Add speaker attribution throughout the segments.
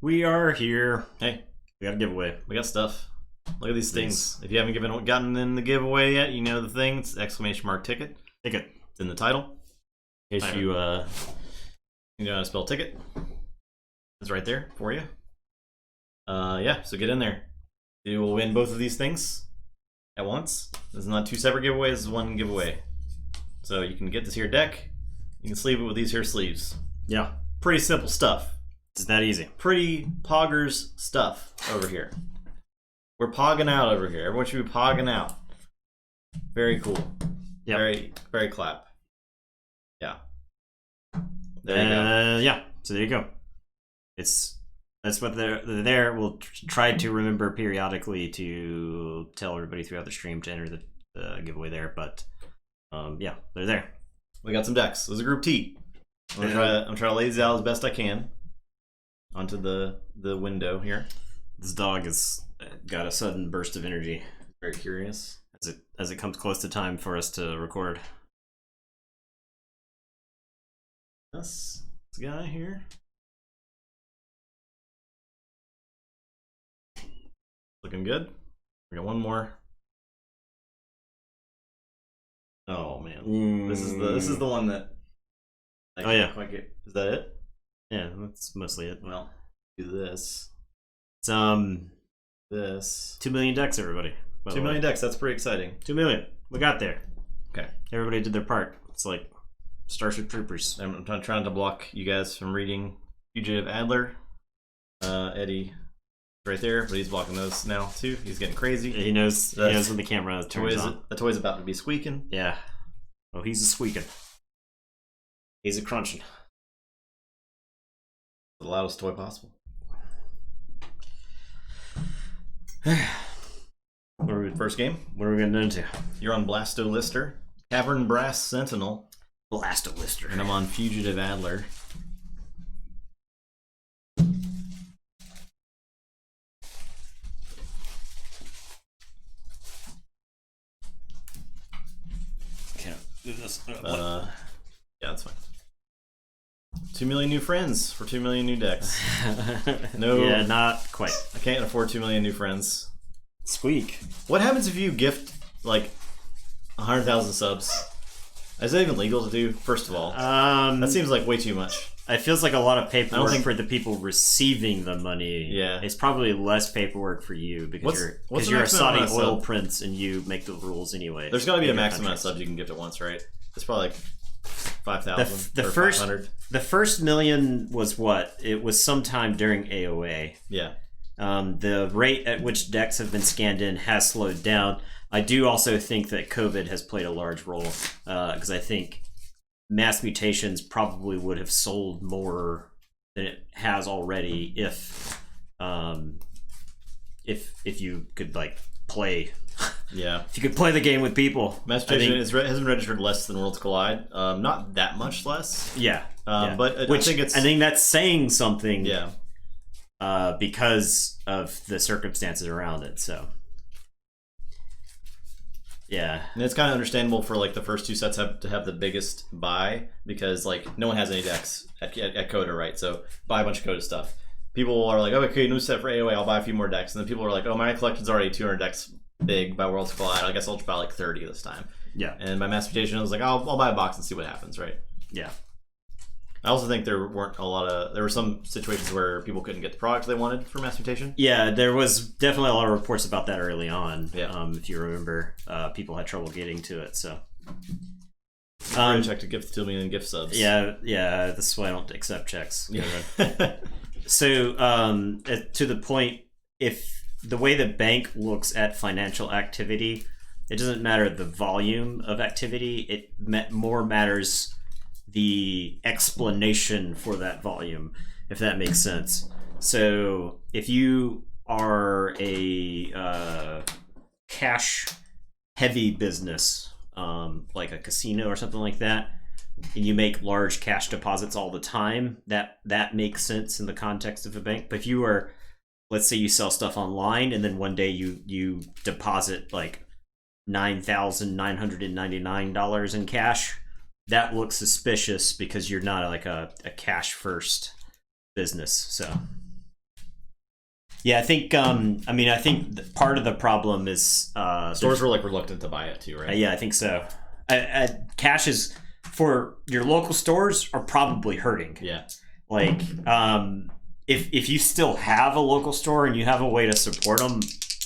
Speaker 1: We are here. Hey, we got a giveaway. We got stuff. Look at these things. If you haven't gotten in the giveaway yet, you know the thing. It's exclamation mark ticket. Ticket. It's in the title. In case you know how to spell ticket. It's right there for you. Yeah, so get in there. You will win both of these things at once. This is not two separate giveaways, this is one giveaway. So you can get this here deck. You can sleeve it with these here sleeves. Yeah. Pretty simple stuff.
Speaker 2: It's that easy.
Speaker 1: Pretty poggers stuff over here. We're pogging out over here. Everyone should be pogging out. Very cool. Yep. Very, very clap. Yeah. There you go.
Speaker 2: Yeah. So there you go. That's what they're there. We'll try to remember periodically to tell everybody throughout the stream to enter the giveaway there. But yeah, they're there.
Speaker 1: We got some decks. This is a group T. I'm trying to lay these out as best I can onto the window here.
Speaker 2: This dog has got a sudden burst of energy.
Speaker 1: Very curious
Speaker 2: as it comes close to time for us to record.
Speaker 1: This guy here. Looking good. We got one more. Oh man, this is the one that.
Speaker 2: Oh yeah,
Speaker 1: quite get. Is that it?
Speaker 2: Yeah, that's mostly it.
Speaker 1: Well, do this.
Speaker 2: It's
Speaker 1: this
Speaker 2: 2 million decks, everybody.
Speaker 1: 2 million decks. That's pretty exciting.
Speaker 2: 2 million. We got there.
Speaker 1: Okay.
Speaker 2: Everybody did their part. It's like Starship Troopers.
Speaker 1: I'm trying to block you guys from reading Fugitive Adler. Eddie. Right there, but he's blocking those now too. He's getting crazy.
Speaker 2: He knows when the camera turns on.
Speaker 1: The toy's about to be squeaking.
Speaker 2: Yeah. Oh, he's a squeaking. He's a crunching.
Speaker 1: The loudest toy possible. First game.
Speaker 2: What are we gonna do into?
Speaker 1: You're on Blasto Lister, Cavern Brass Sentinel,
Speaker 2: Blasto Lister,
Speaker 1: and I'm on Fugitive Adler.
Speaker 2: Do this.
Speaker 1: Yeah, that's fine. 2 million new friends for 2 million new decks. No,
Speaker 2: yeah, not quite.
Speaker 1: I can't afford 2 million new friends.
Speaker 2: Squeak.
Speaker 1: What happens if you gift like 100,000 subs? Is that even legal to do? First of all, that seems like way too much.
Speaker 2: It feels like a lot of paperwork for the people receiving the money.
Speaker 1: Yeah,
Speaker 2: it's probably less paperwork for you because you're a Saudi oil prince and you make the rules anyway.
Speaker 1: There's got to be a maximum amount of subs you can gift at once, right? It's probably like 5,000.
Speaker 2: The first 500. The first million was what? It was sometime during AOA.
Speaker 1: Yeah.
Speaker 2: The rate at which decks have been scanned in has slowed down. I do also think that COVID has played a large role because I think Mass Mutations probably would have sold more than it has already if you could like play.
Speaker 1: Yeah,
Speaker 2: if you could play the game with people.
Speaker 1: Mass Mutation hasn't registered less than Worlds Collide. Not that much less.
Speaker 2: Yeah,
Speaker 1: but I think
Speaker 2: that's saying something.
Speaker 1: Yeah,
Speaker 2: because of the circumstances around it. So. Yeah,
Speaker 1: and it's kind of understandable for like the first two sets to have the biggest buy because like no one has any decks at Coda, right? So buy a bunch of Coda stuff. People are like, oh, okay, new set for AOA, I'll buy a few more decks, and then people are like, oh, my collection's already 200 decks big by Worlds Collide. I guess I'll just buy like 30 this time.
Speaker 2: Yeah,
Speaker 1: and by Mass Mutation, I was like, I'll buy a box and see what happens, right?
Speaker 2: Yeah.
Speaker 1: I also think there were some situations where people couldn't get the product they wanted for Mass Mutation.
Speaker 2: Yeah, there was definitely a lot of reports about that early on.
Speaker 1: Yeah.
Speaker 2: If you remember, people had trouble getting to it. So,
Speaker 1: check to gift 2 million gift subs.
Speaker 2: Yeah. That's why I don't accept checks.
Speaker 1: Yeah.
Speaker 2: So, to the point, if the way the bank looks at financial activity, it doesn't matter the volume of activity. It more matters the explanation for that volume, if that makes sense. So if you are a cash heavy business, like a casino or something like that, and you make large cash deposits all the time, that makes sense in the context of a bank. But if you are, let's say you sell stuff online and then one day you deposit like $9,999 in cash, that looks suspicious because you're not like a cash first business. So Yeah, I think. I think part of the problem is
Speaker 1: stores were like reluctant to buy it too, right?
Speaker 2: Yeah, I think so. Cash is for your local stores are probably hurting.
Speaker 1: Yeah.
Speaker 2: Like, if you still have a local store and you have a way to support them,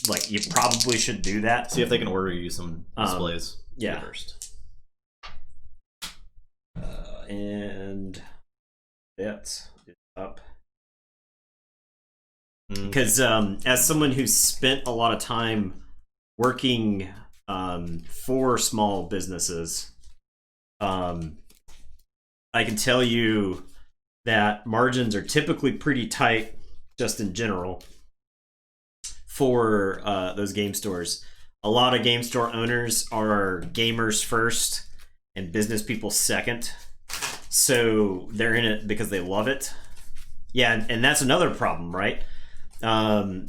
Speaker 2: like you probably should do that.
Speaker 1: See if they can order you some displays.
Speaker 2: Yeah.
Speaker 1: First.
Speaker 2: And that's up. Because as someone who's spent a lot of time working for small businesses, I can tell you that margins are typically pretty tight just in general for those game stores. A lot of game store owners are gamers first and business people second. So they're in it because they love it. Yeah, and that's another problem, right? Oh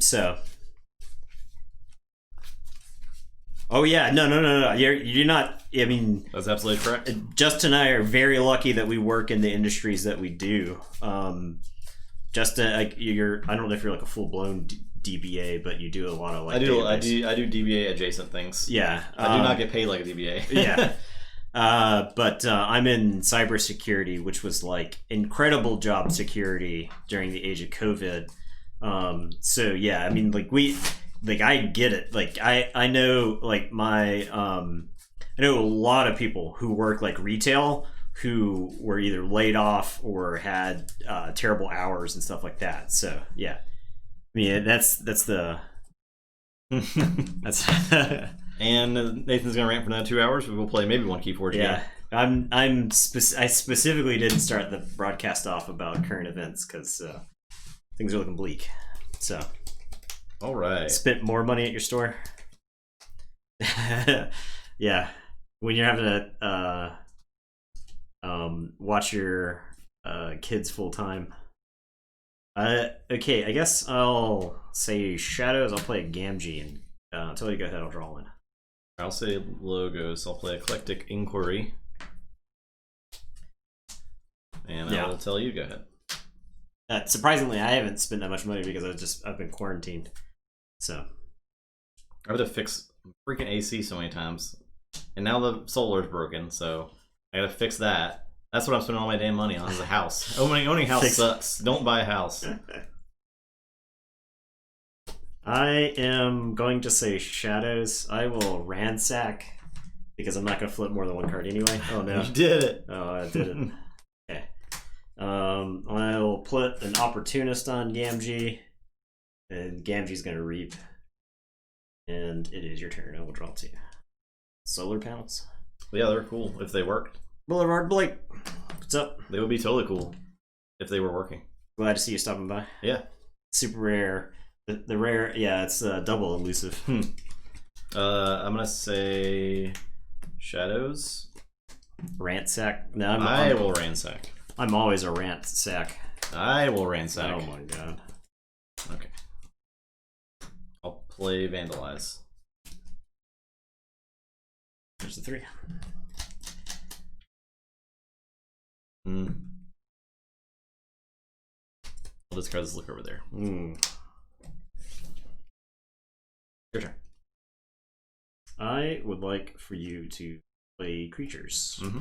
Speaker 2: yeah, no. You're not. I mean,
Speaker 1: that's absolutely correct.
Speaker 2: Justin and I are very lucky that we work in the industries that we do. Justin, like you're. I don't know if you're like a full blown DBA, but you do a lot of like. I do
Speaker 1: DBA adjacent things.
Speaker 2: Yeah,
Speaker 1: I do not get paid like a DBA.
Speaker 2: Yeah. But I'm in cybersecurity, which was like incredible job security during the age of COVID. So yeah, I mean, I get it. Like I know like I know a lot of people who work like retail who were either laid off or had terrible hours and stuff like that. So yeah, I mean that's the that's.
Speaker 1: And Nathan's gonna rant for another 2 hours. We will play maybe one Keyforge game.
Speaker 2: Yeah, I specifically didn't start the broadcast off about current events because things are looking bleak. So,
Speaker 1: all right.
Speaker 2: Spent more money at your store. Yeah, when you're having to watch your kids full time. Okay, I guess I'll say shadows. I'll play Gamgee and until you go ahead, I'll draw one.
Speaker 1: I'll say logos. I'll play Eclectic Inquiry. And I will tell you, go ahead.
Speaker 2: Surprisingly, I haven't spent that much money because I've been quarantined. So
Speaker 1: I had to fix freaking AC so many times. And now the solar's broken, so I gotta fix that. That's what I'm spending all my damn money on is a house. Owning a house sucks. Don't buy a house.
Speaker 2: I am going to say shadows. I will ransack because I'm not going to flip more than one card anyway. Oh no,
Speaker 1: you did it.
Speaker 2: Oh, I did it. Okay. I'll put an opportunist on Gamgee, and Gamgee's going to reap. And it is your turn. I will draw two. Solar panels.
Speaker 1: Yeah, they're cool if they worked.
Speaker 2: Boulevard Blake, what's up?
Speaker 1: They would be totally cool if they were working.
Speaker 2: Glad to see you stopping by.
Speaker 1: Yeah.
Speaker 2: Super rare. The rare, yeah, it's double elusive.
Speaker 1: I'm gonna say shadows.
Speaker 2: Ransack. No,
Speaker 1: I will ransack.
Speaker 2: I'm always a ransack.
Speaker 1: I will ransack.
Speaker 2: Oh my god.
Speaker 1: Okay. I'll play vandalize.
Speaker 2: There's the three.
Speaker 1: I'll discard this look over there. Your turn.
Speaker 2: I would like for you to play creatures.
Speaker 1: Mm-hmm.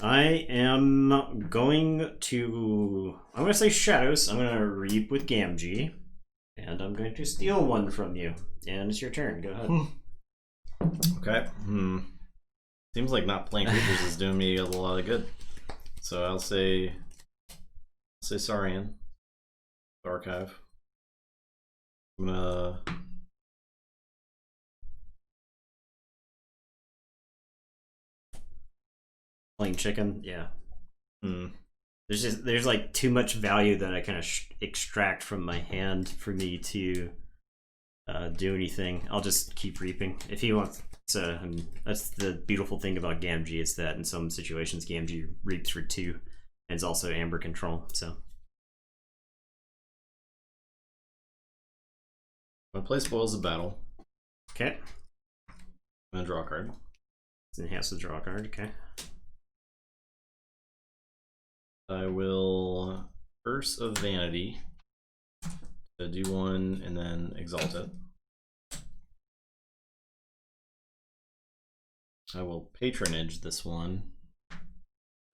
Speaker 2: I am going to say shadows. I'm going to reap with Gamgee, and I'm going to steal one from you. And it's your turn. Go ahead.
Speaker 1: Okay. Seems like not playing creatures is doing me a lot of good. So I'll say Saurian. Archive. I'm gonna
Speaker 2: playing chicken. Yeah. There's like too much value that I kind of extract from my hand for me to do anything. I'll just keep reaping if he wants. So that's the beautiful thing about Gamgee is that in some situations Gamgee reaps for 2, and it's also amber control. So
Speaker 1: I'm gonna play Spoils of Battle.
Speaker 2: Okay.
Speaker 1: I'm gonna draw a card.
Speaker 2: Let's enhance the draw card. Okay.
Speaker 1: I will Curse of Vanity. do one and then exalt it. I will patronage this one.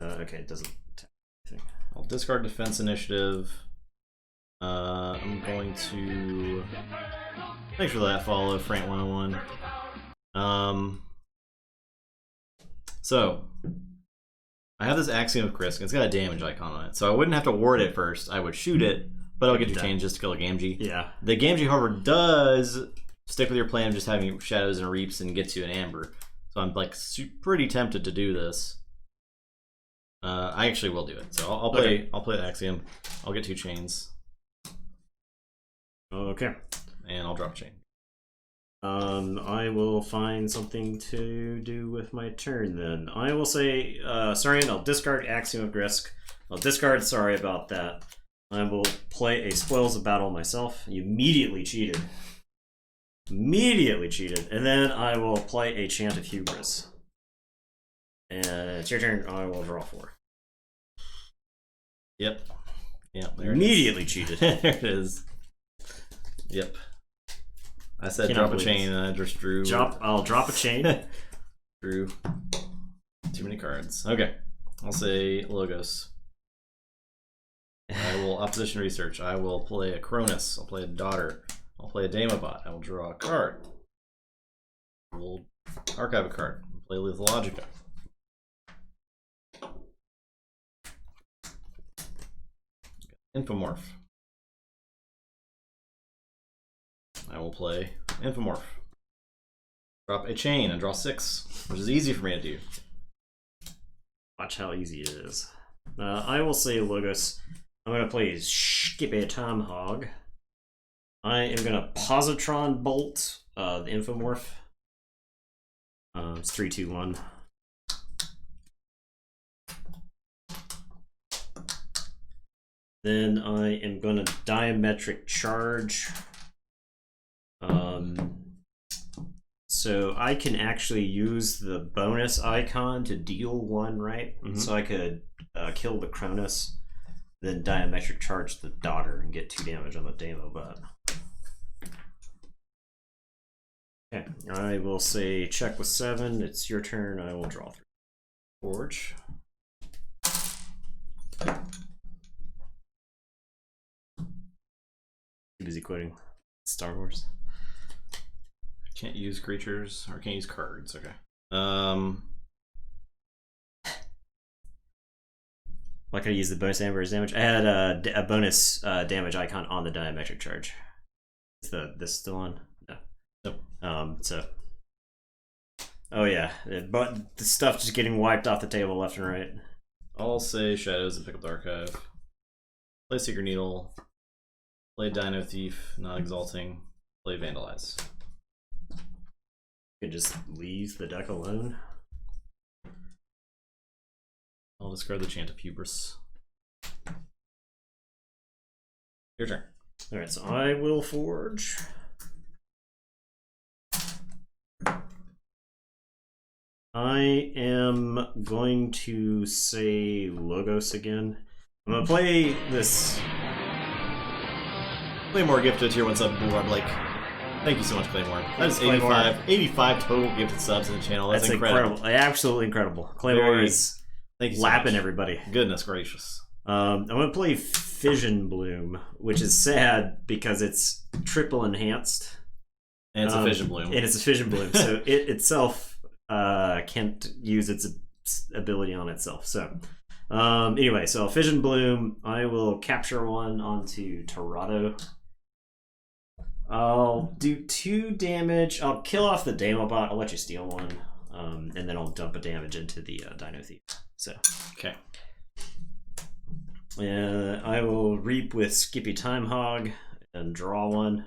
Speaker 2: Okay, it doesn't.
Speaker 1: I'll discard defense initiative. I'm going to. Thanks for that follow, Frank 101. So I have this Axiom of Krisk. It's got a damage icon on it, so I wouldn't have to ward it first. I would shoot it, but I'll get to change just to kill a Gamgee.
Speaker 2: Yeah.
Speaker 1: The Gamgee, however, does stick with your plan of just having Shadows and Reaps and gets you an Amber. So I'm like pretty tempted to do this. I actually will do it. So I'll play. Okay. I'll play the Axiom. I'll get 2 chains.
Speaker 2: Okay.
Speaker 1: And I'll drop a chain.
Speaker 2: I will find something to do with my turn then. I will say, Saurian, I'll discard Axiom of Krisk. I'll discard Sorry about that. I will play a Spoils of Battle myself. You immediately cheated. Immediately cheated. And then I will play a Chant of Hubris. And it's your turn. I will draw 4.
Speaker 1: Yep. Yep. There
Speaker 2: Immediately cheated.
Speaker 1: There it is. Yep. I said drop a chain and I just drew.
Speaker 2: I'll drop a chain.
Speaker 1: Drew too many cards. Okay. I'll say Logos. I will Opposition Research. I will play a Cronus. I'll play a Daughter. I'll play a Damobot. I will draw a card. I will archive a card. I'll play Lithologica. Infomorph. I will play Infomorph. Drop a chain and draw 6, which is easy for me to do.
Speaker 2: Watch how easy it is. I will say Logos. I'm going to play Skippy Tomahawk. I am going to Positron Bolt the Infomorph. It's 3-2-1. Then I am going to Diametric Charge. So I can actually use the bonus icon to deal 1, right? Mm-hmm. So I could kill the Cronus, then Diametric Charge the Daughter and get 2 damage on the Damobot. Okay, I will say check with 7. It's your turn. I will draw 3.
Speaker 1: Forge.
Speaker 2: Too busy quoting Star Wars.
Speaker 1: Can't use creatures or can't use cards. Okay.
Speaker 2: Why can I use the bonus Amber's damage? I had a bonus damage icon on the Diametric Charge. Is this still on? No.
Speaker 1: Nope.
Speaker 2: So. Oh yeah, but the stuff just getting wiped off the table left and right.
Speaker 1: I'll say Shadows and pick up the Archive. Play Secret Needle. Play Dino Thief, not exalting. Play Vandalize.
Speaker 2: You can just leave the deck alone.
Speaker 1: I'll discard the Chant of Hubris. Your turn.
Speaker 2: Alright, so I will Forge. I am going to say Logos again. I'm going to play this.
Speaker 1: Claymore gifted tier 1 sub board. Like, thank you so much, Claymore. That is 85 total gifted subs in the channel. That's incredible.
Speaker 2: Absolutely incredible. Claymore is lapping everybody.
Speaker 1: Goodness gracious.
Speaker 2: I'm going to play Fission Bloom, which is sad because it's triple enhanced.
Speaker 1: And it's a Fission Bloom.
Speaker 2: And it's a Fission Bloom, so it itself can't use its ability on itself. So anyway, so Fission Bloom, I will capture 1 onto Torado. I'll do 2 damage. I'll kill off the Damobot. I'll let you steal 1. And then I'll dump a damage into the Dino Thief. So
Speaker 1: okay.
Speaker 2: I will Reap with Skippy Timehog and draw 1.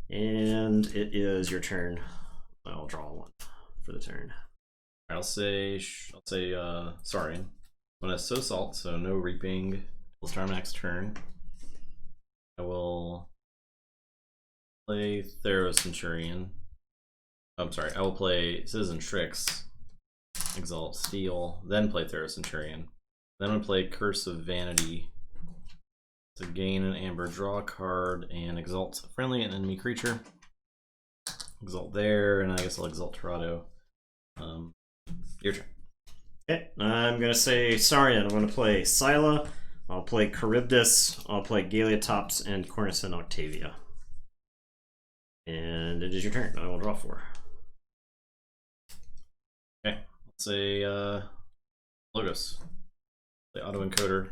Speaker 2: And it is your turn. I'll draw 1 for the turn.
Speaker 1: I'll say sorry. I'm gonna sow salt, so no reaping. We'll start my next turn. I will play Theros Centurion. I'm sorry, I will play Citizen Strix, Exalt Steel, then play Theros Centurion. Then I'm gonna play Curse of Vanity, So gain an amber, draw a card, and exalt friendly and enemy creature. Exalt there, and I guess I'll exalt Torado. Your turn.
Speaker 2: Okay, I'm gonna say Saurian. I'm gonna play Scylla. I'll play Charybdis. I'll play Galeotops and Cornicin Octavia. And it is your turn. I will draw 4.
Speaker 1: Okay, let's say Logos. Play Autoencoder.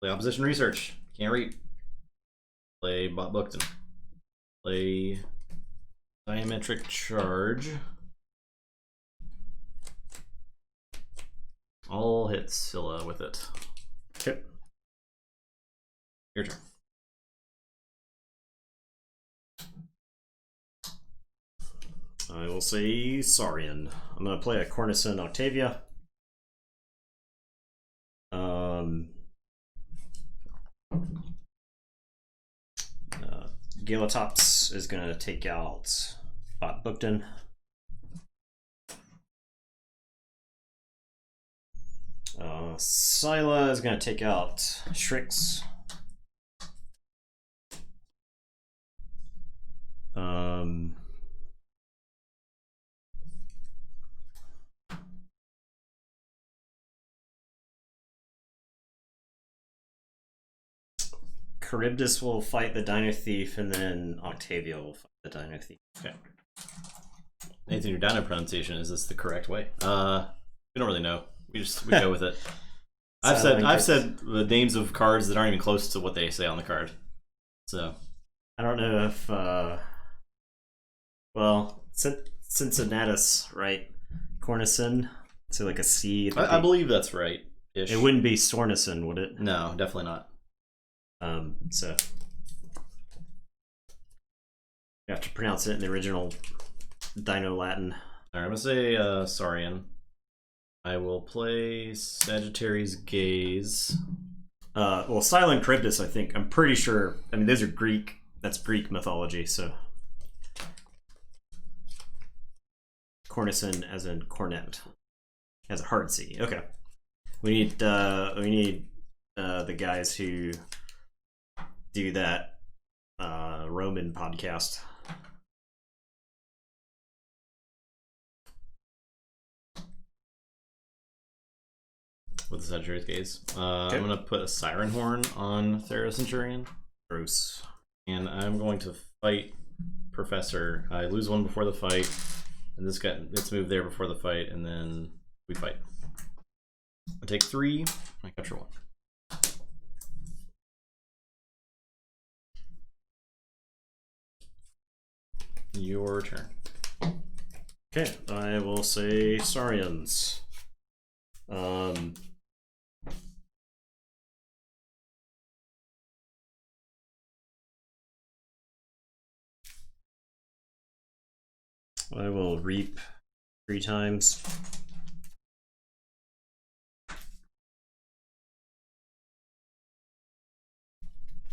Speaker 1: Play Opposition Research. Can't read. Play Bot Bookton. Play Diametric Charge. I'll hit Scylla with it.
Speaker 2: Okay.
Speaker 1: Your turn.
Speaker 2: I will say Saurian. I'm going to play a Cornicin Octavia. Galeotops is going to take out Bot Bookton. Scylla is going to take out Strix. Charybdis will fight the Dino Thief, and then Octavia will fight the Dino Thief.
Speaker 1: Okay. Nathan, your Dino pronunciation, is this the correct way? We don't really know. We go with it. I've said the names of cards that aren't even close to what they say on the card. So
Speaker 2: I don't know if well, Cincinnatus, right? Cornicin, so like a C.
Speaker 1: I believe that's right.
Speaker 2: It wouldn't be Sornicin, would it?
Speaker 1: No, definitely not.
Speaker 2: So you have to pronounce it in the original Dino Latin.
Speaker 1: Alright, I'm gonna say Saurian. I will play Sagittarius Gaze.
Speaker 2: Well, Silent Charybdis, I think. I'm pretty sure. I mean, those are Greek. That's Greek mythology, so. Cornicin as in cornet. As a hard C. Okay. We need the guys who do that Roman podcast.
Speaker 1: With the Sagittarius Gaze. Okay. I'm going to put a Siren Horn on Theros Centurion.
Speaker 2: Gross.
Speaker 1: And I'm going to fight Professor. I lose 1 before the fight, and this got its moved there before the fight, and then we fight. I take 3, I capture 1. Your turn.
Speaker 2: Okay, I will say Saurians. I will reap 3 times.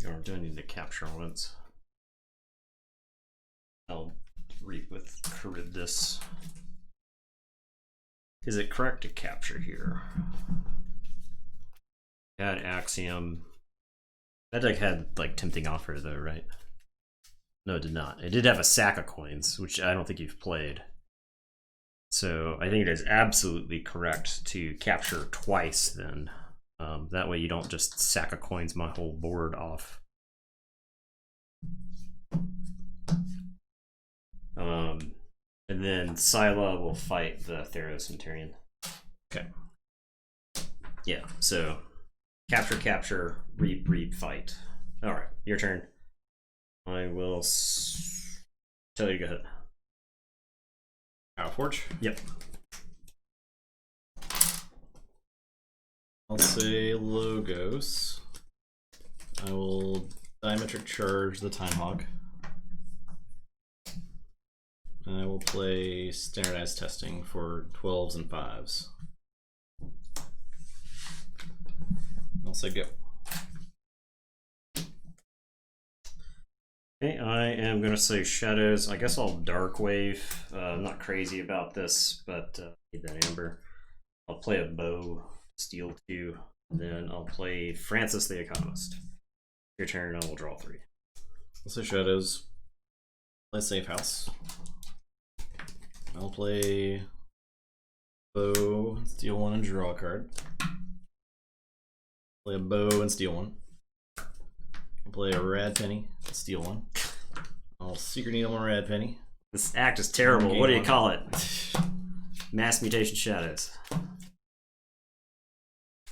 Speaker 2: Or do I need to capture once? I'll reap with Charybdis. Is it correct to capture here? Add Axiom. That deck had like Tempting Offer though, right? No, it did not. It did have a sack of coins, which I don't think you've played. So I think it is absolutely correct to capture twice then. That way you don't just sack of coins my whole board off. And then Scylla will fight the Theros Centurion.
Speaker 1: Okay.
Speaker 2: Yeah, so capture, capture, reap, reap, fight. Alright, your turn. I will tell you to go ahead.
Speaker 1: Keyforge?
Speaker 2: Yep.
Speaker 1: I'll say Logos. I will Diametric Charge the Time Hog. And I will play Standardized Testing for 12s and 5s. I'll say go.
Speaker 2: Okay, I am going to say Shadows. I guess I'll Dark Wave. I'm not crazy about this, but need that Amber. I'll play a Bow, Steal 2. Then I'll play Francis the Economist. Your turn, and we'll draw 3.
Speaker 1: Let's say Shadows. Play Safe House. I'll play Bow, steal 1 and draw a card. Play a Bow and steal 1. I'll play a Rad Penny, steal 1. I'll Secret Needle and Rad Penny.
Speaker 2: This act is terrible. What do you call it? Mass Mutation Shadows.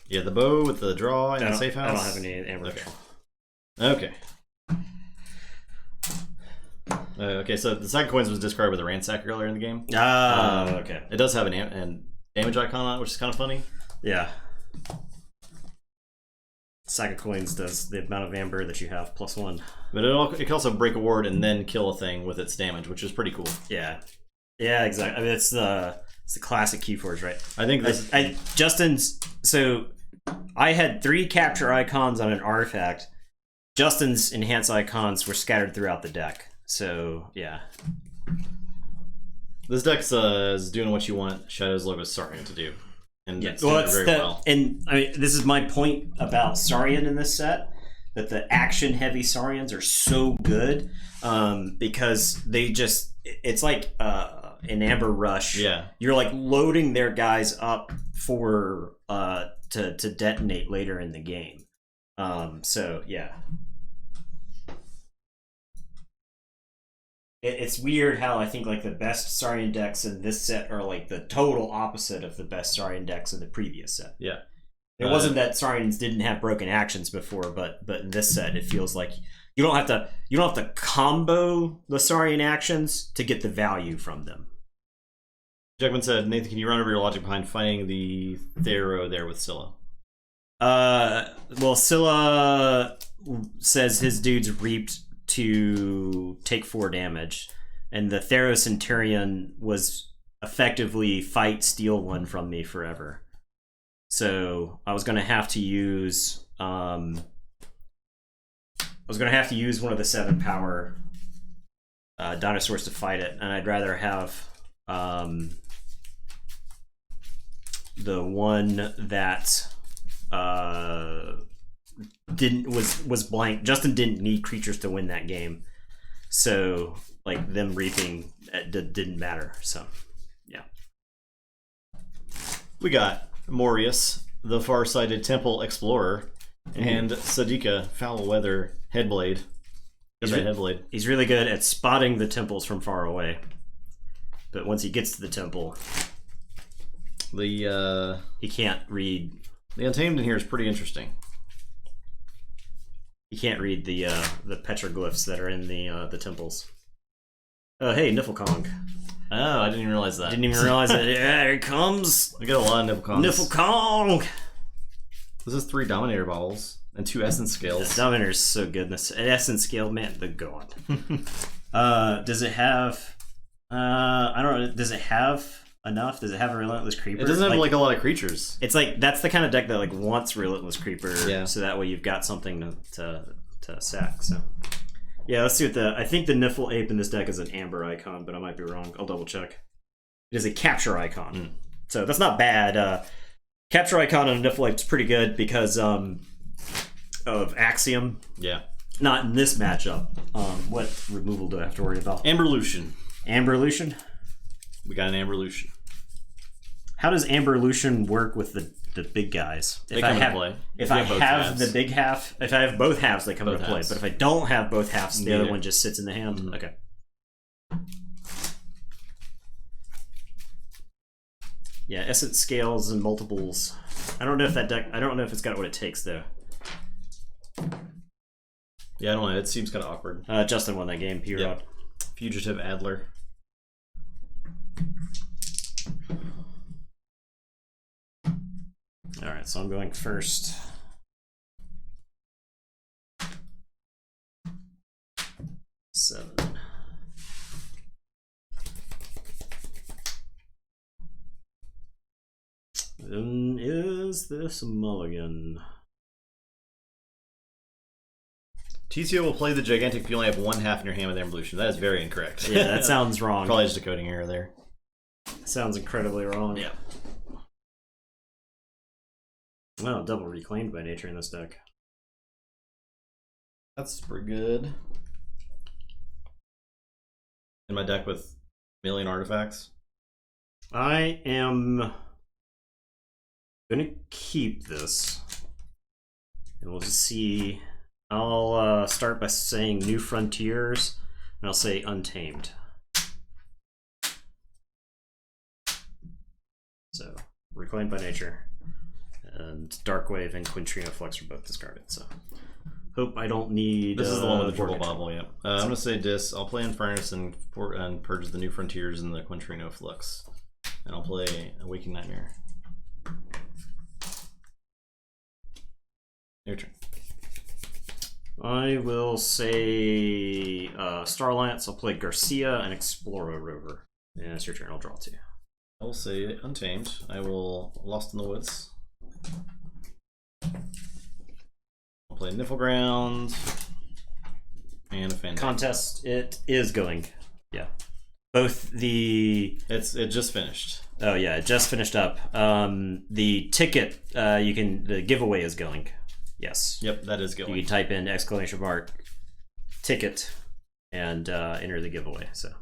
Speaker 1: Yeah, the Bow with the draw and the Safe House.
Speaker 2: I don't have any Amber.
Speaker 1: Okay. Okay, so the second coins was discarded with a Ransack earlier in the game.
Speaker 2: Okay.
Speaker 1: It does have an damage icon on it, which is kind of funny.
Speaker 2: Yeah. Sack of Coins does the amount of amber that you have plus 1.
Speaker 1: But it can also break a ward and then kill a thing with its damage, which is pretty cool.
Speaker 2: Yeah. Yeah, exactly. I mean, it's the classic Keyforge, right?
Speaker 1: I think this.
Speaker 2: Justin's. So I had 3 capture icons on an artifact. Justin's enhance icons were scattered throughout the deck. So yeah.
Speaker 1: This deck's is doing what you want Shadow's Logo Saurian to do. And it's doing it very well.
Speaker 2: And I mean, this is my point about Saurian in this set, that the action-heavy Saurians are so good because they just, it's like an Amber Rush.
Speaker 1: Yeah.
Speaker 2: You're like loading their guys up for to detonate later in the game. So yeah. It's weird how I think like the best Saurian decks in this set are like the total opposite of the best Saurian decks in the previous set.
Speaker 1: Yeah.
Speaker 2: It wasn't that Saurians didn't have broken actions before, but in this set it feels like you don't have to combo the Saurian actions to get the value from them.
Speaker 1: Jackman said, Nathan, can you run over your logic behind fighting the Thero there with Scylla?
Speaker 2: Well, Scylla says his dude's reaped to take 4 damage, and the Thero Centurion was effectively fight steal 1 from me forever. So I was gonna have to use one of the 7 power dinosaurs to fight it, and I'd rather have the one that was blank. Justin didn't need creatures to win that game, so like them reaping didn't matter. So yeah,
Speaker 1: we got Morius, the Farsighted Temple Explorer, and Sadika, Foul Weather Headblade.
Speaker 2: He's really good at spotting the temples from far away, but once he gets to the temple, he can't read.
Speaker 1: The Untamed in here is pretty interesting.
Speaker 2: You can't read the petroglyphs that are in the temples. Oh, hey, Niflkong.
Speaker 1: Oh, I didn't even realize that.
Speaker 2: Didn't even realize that. Yeah, here it comes.
Speaker 1: We got a lot of Niflkongs.
Speaker 2: Niflkong!
Speaker 1: This is 3 Dominator bottles and 2 Essence Scales.
Speaker 2: The Dominator's so good. This Essence Scale, man, the god. Does it have... I don't know. Does it have enough? Does it have a Relentless Creeper?
Speaker 1: It doesn't have like a lot of creatures.
Speaker 2: It's like that's the kind of deck that like wants Relentless Creeper,
Speaker 1: yeah.
Speaker 2: So that way you've got something to sack. So yeah, let's see what I think the Niffle Ape in this deck is an amber icon, but I might be wrong. I'll double check. It is a capture icon, so that's not bad. Capture icon on a Niffle Ape is pretty good because of Axiom.
Speaker 1: Yeah.
Speaker 2: Not in this matchup. What removal do I have to worry about?
Speaker 1: Amberlution.
Speaker 2: Amberlution?
Speaker 1: We got an Amberlution.
Speaker 2: How does Amberlution work with the big guys?
Speaker 1: They come into play.
Speaker 2: If I have the big half, if I have both halves, they come into play. But if I don't have both halves, the other one just sits in the hand. Mm-hmm. Okay. Yeah, Essence Scales and multiples. I don't know if that deck. I don't know if it's got what it takes though.
Speaker 1: Yeah, I don't know. It seems kind of awkward.
Speaker 2: Justin won that game.
Speaker 1: Yep. Fugitive Adler.
Speaker 2: All right, so I'm going first. Seven. Then is this a mulligan?
Speaker 1: TCO will play the Gigantic if you only have 1 half in your hand with Amberlution. That is very incorrect.
Speaker 2: Yeah, that sounds wrong.
Speaker 1: Probably just a coding error there.
Speaker 2: Sounds incredibly wrong.
Speaker 1: Yeah.
Speaker 2: Well, double reclaimed by nature in this deck.
Speaker 1: That's pretty good. In my deck with a million artifacts.
Speaker 2: I am gonna keep this, and we'll just see. I'll start by saying New Frontiers, and I'll say Untamed. So, Reclaimed by Nature, and Darkwave and Quintrino Flux are both discarded. So, hope I don't need.
Speaker 1: This is the one with the Triple Bobble, yeah. I'm going to say Dis. I'll play Infernus and purge the New Frontiers and the Quintrino Flux. And I'll play a Waking Nightmare. Your turn.
Speaker 2: I will say Starlance. I'll play Garcia and Explora Rover. And it's your turn. I'll draw 2.
Speaker 1: I will say Untamed. I will Lost in the Woods. I'll play Niflground and a Fandango.
Speaker 2: Contest. It is going. Yeah. Both the
Speaker 1: it just finished.
Speaker 2: Oh yeah, it just finished up. The ticket the giveaway is going. Yes.
Speaker 1: Yep, that is going.
Speaker 2: You can type in !ticket and enter the giveaway. So.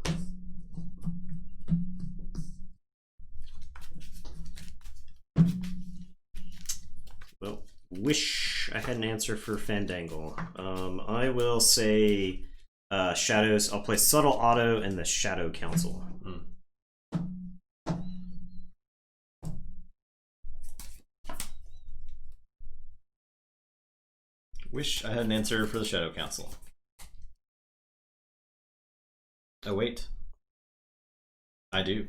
Speaker 2: Well, wish I had an answer for Fandangle. I will say Shadows. I'll play Subtle Auto and the Shadow Council.
Speaker 1: Wish I had an answer for the Shadow Council. Oh, wait. I do.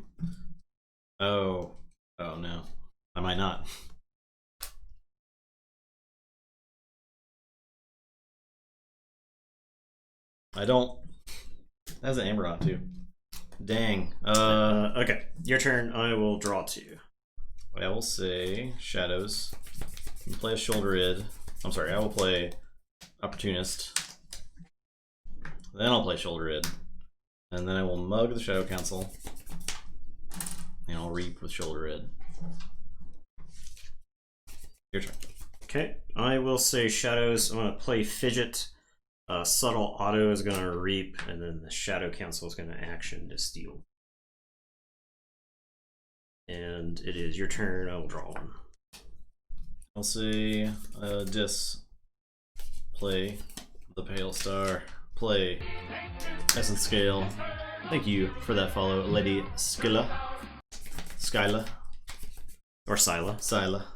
Speaker 1: Oh no. I might not. I don't. That has an Amber on too. Dang.
Speaker 2: Okay, your turn. I will draw 2.
Speaker 1: I will say Shadows. Play a Shoulder Id. I'm sorry, I will play Opportunist. Then I'll play Shoulder Id. And then I will mug the Shadow Council. And I'll reap with Shoulder Id. Your turn.
Speaker 2: Okay, I will say Shadows. I'm going to play Fidget. Subtle Auto is going to reap, and then the Shadow Council is going to action to steal. And it is your turn. I will draw 1.
Speaker 1: I'll say Dis. Play the Pale Star. Play Essence Scale. Thank you for that follow, Lady Skyla.
Speaker 2: Or Scylla.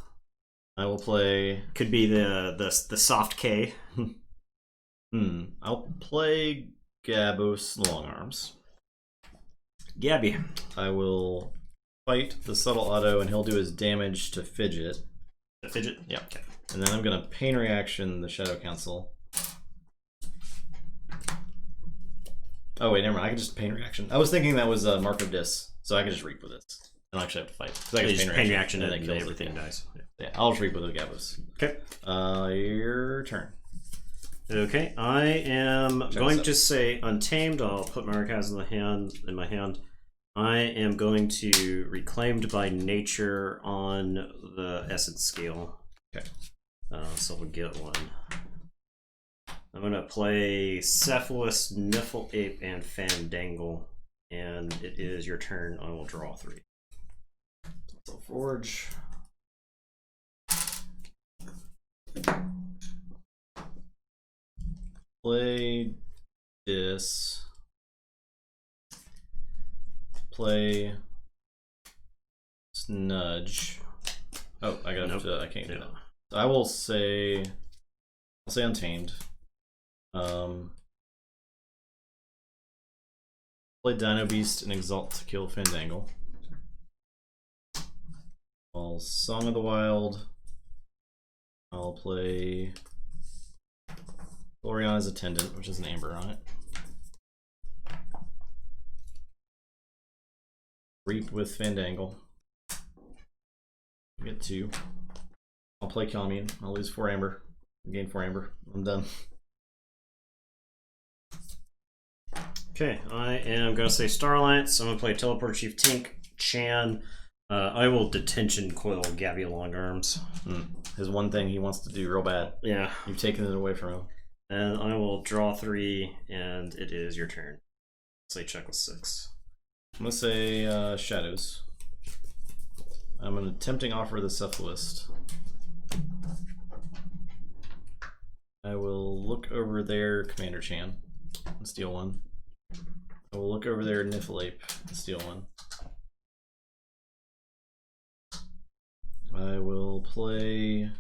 Speaker 1: I will play.
Speaker 2: Could be the soft K.
Speaker 1: I'll play Gabos Longarms.
Speaker 2: Gabby.
Speaker 1: I will fight the Subtle Auto, and he'll do his damage to Fidget.
Speaker 2: The Fidget?
Speaker 1: Yeah. Okay. And then I'm gonna Pain Reaction the Shadow Council. Oh wait, never mind. I can just Pain Reaction. I was thinking that was a Mark of Dis, so I can just reap with it. I don't actually have to fight. So I can
Speaker 2: just Pain Reaction and
Speaker 1: then
Speaker 2: everything dies.
Speaker 1: Yeah, I'll just reap with the Gabos.
Speaker 2: Okay.
Speaker 1: Your turn.
Speaker 2: Okay, I am going to say Untamed. I'll put my Archives in my hand. I am going to Reclaimed by Nature on the Essence Scale.
Speaker 1: Okay.
Speaker 2: So we'll get 1. I'm going to play Cephalus, Niffle Ape, and Fandangle. And it is your turn. I will draw 3.
Speaker 1: So Forge. Play Dis. Play Snudge. Oh, I got I can't do that. So I will say I'll say Untamed. Play Dino Beast and Exalt to kill Fandangle. I'll Song of the Wild. I'll play Gloriana's Attendant, which is an Amber on it. Reap with Fandangle. Get 2. I'll play Commune. I'll lose 4 Amber. Gain 4 Amber. I'm done.
Speaker 2: Okay, I am going to say Starlight. I'm going to play Teleport Chief Tink, Chan. I will Detention Coil Gabby Longarms.
Speaker 1: His one thing he wants to do real bad.
Speaker 2: Yeah.
Speaker 1: You've taken it away from him.
Speaker 2: And I will draw 3, and it is your turn. Say check with 6.
Speaker 1: I'm gonna say Shadows. I'm gonna tempting offer the Cephalist. I will look over there, Commander Chan, and steal one. I will look over there, Niffleape, and steal one. I will play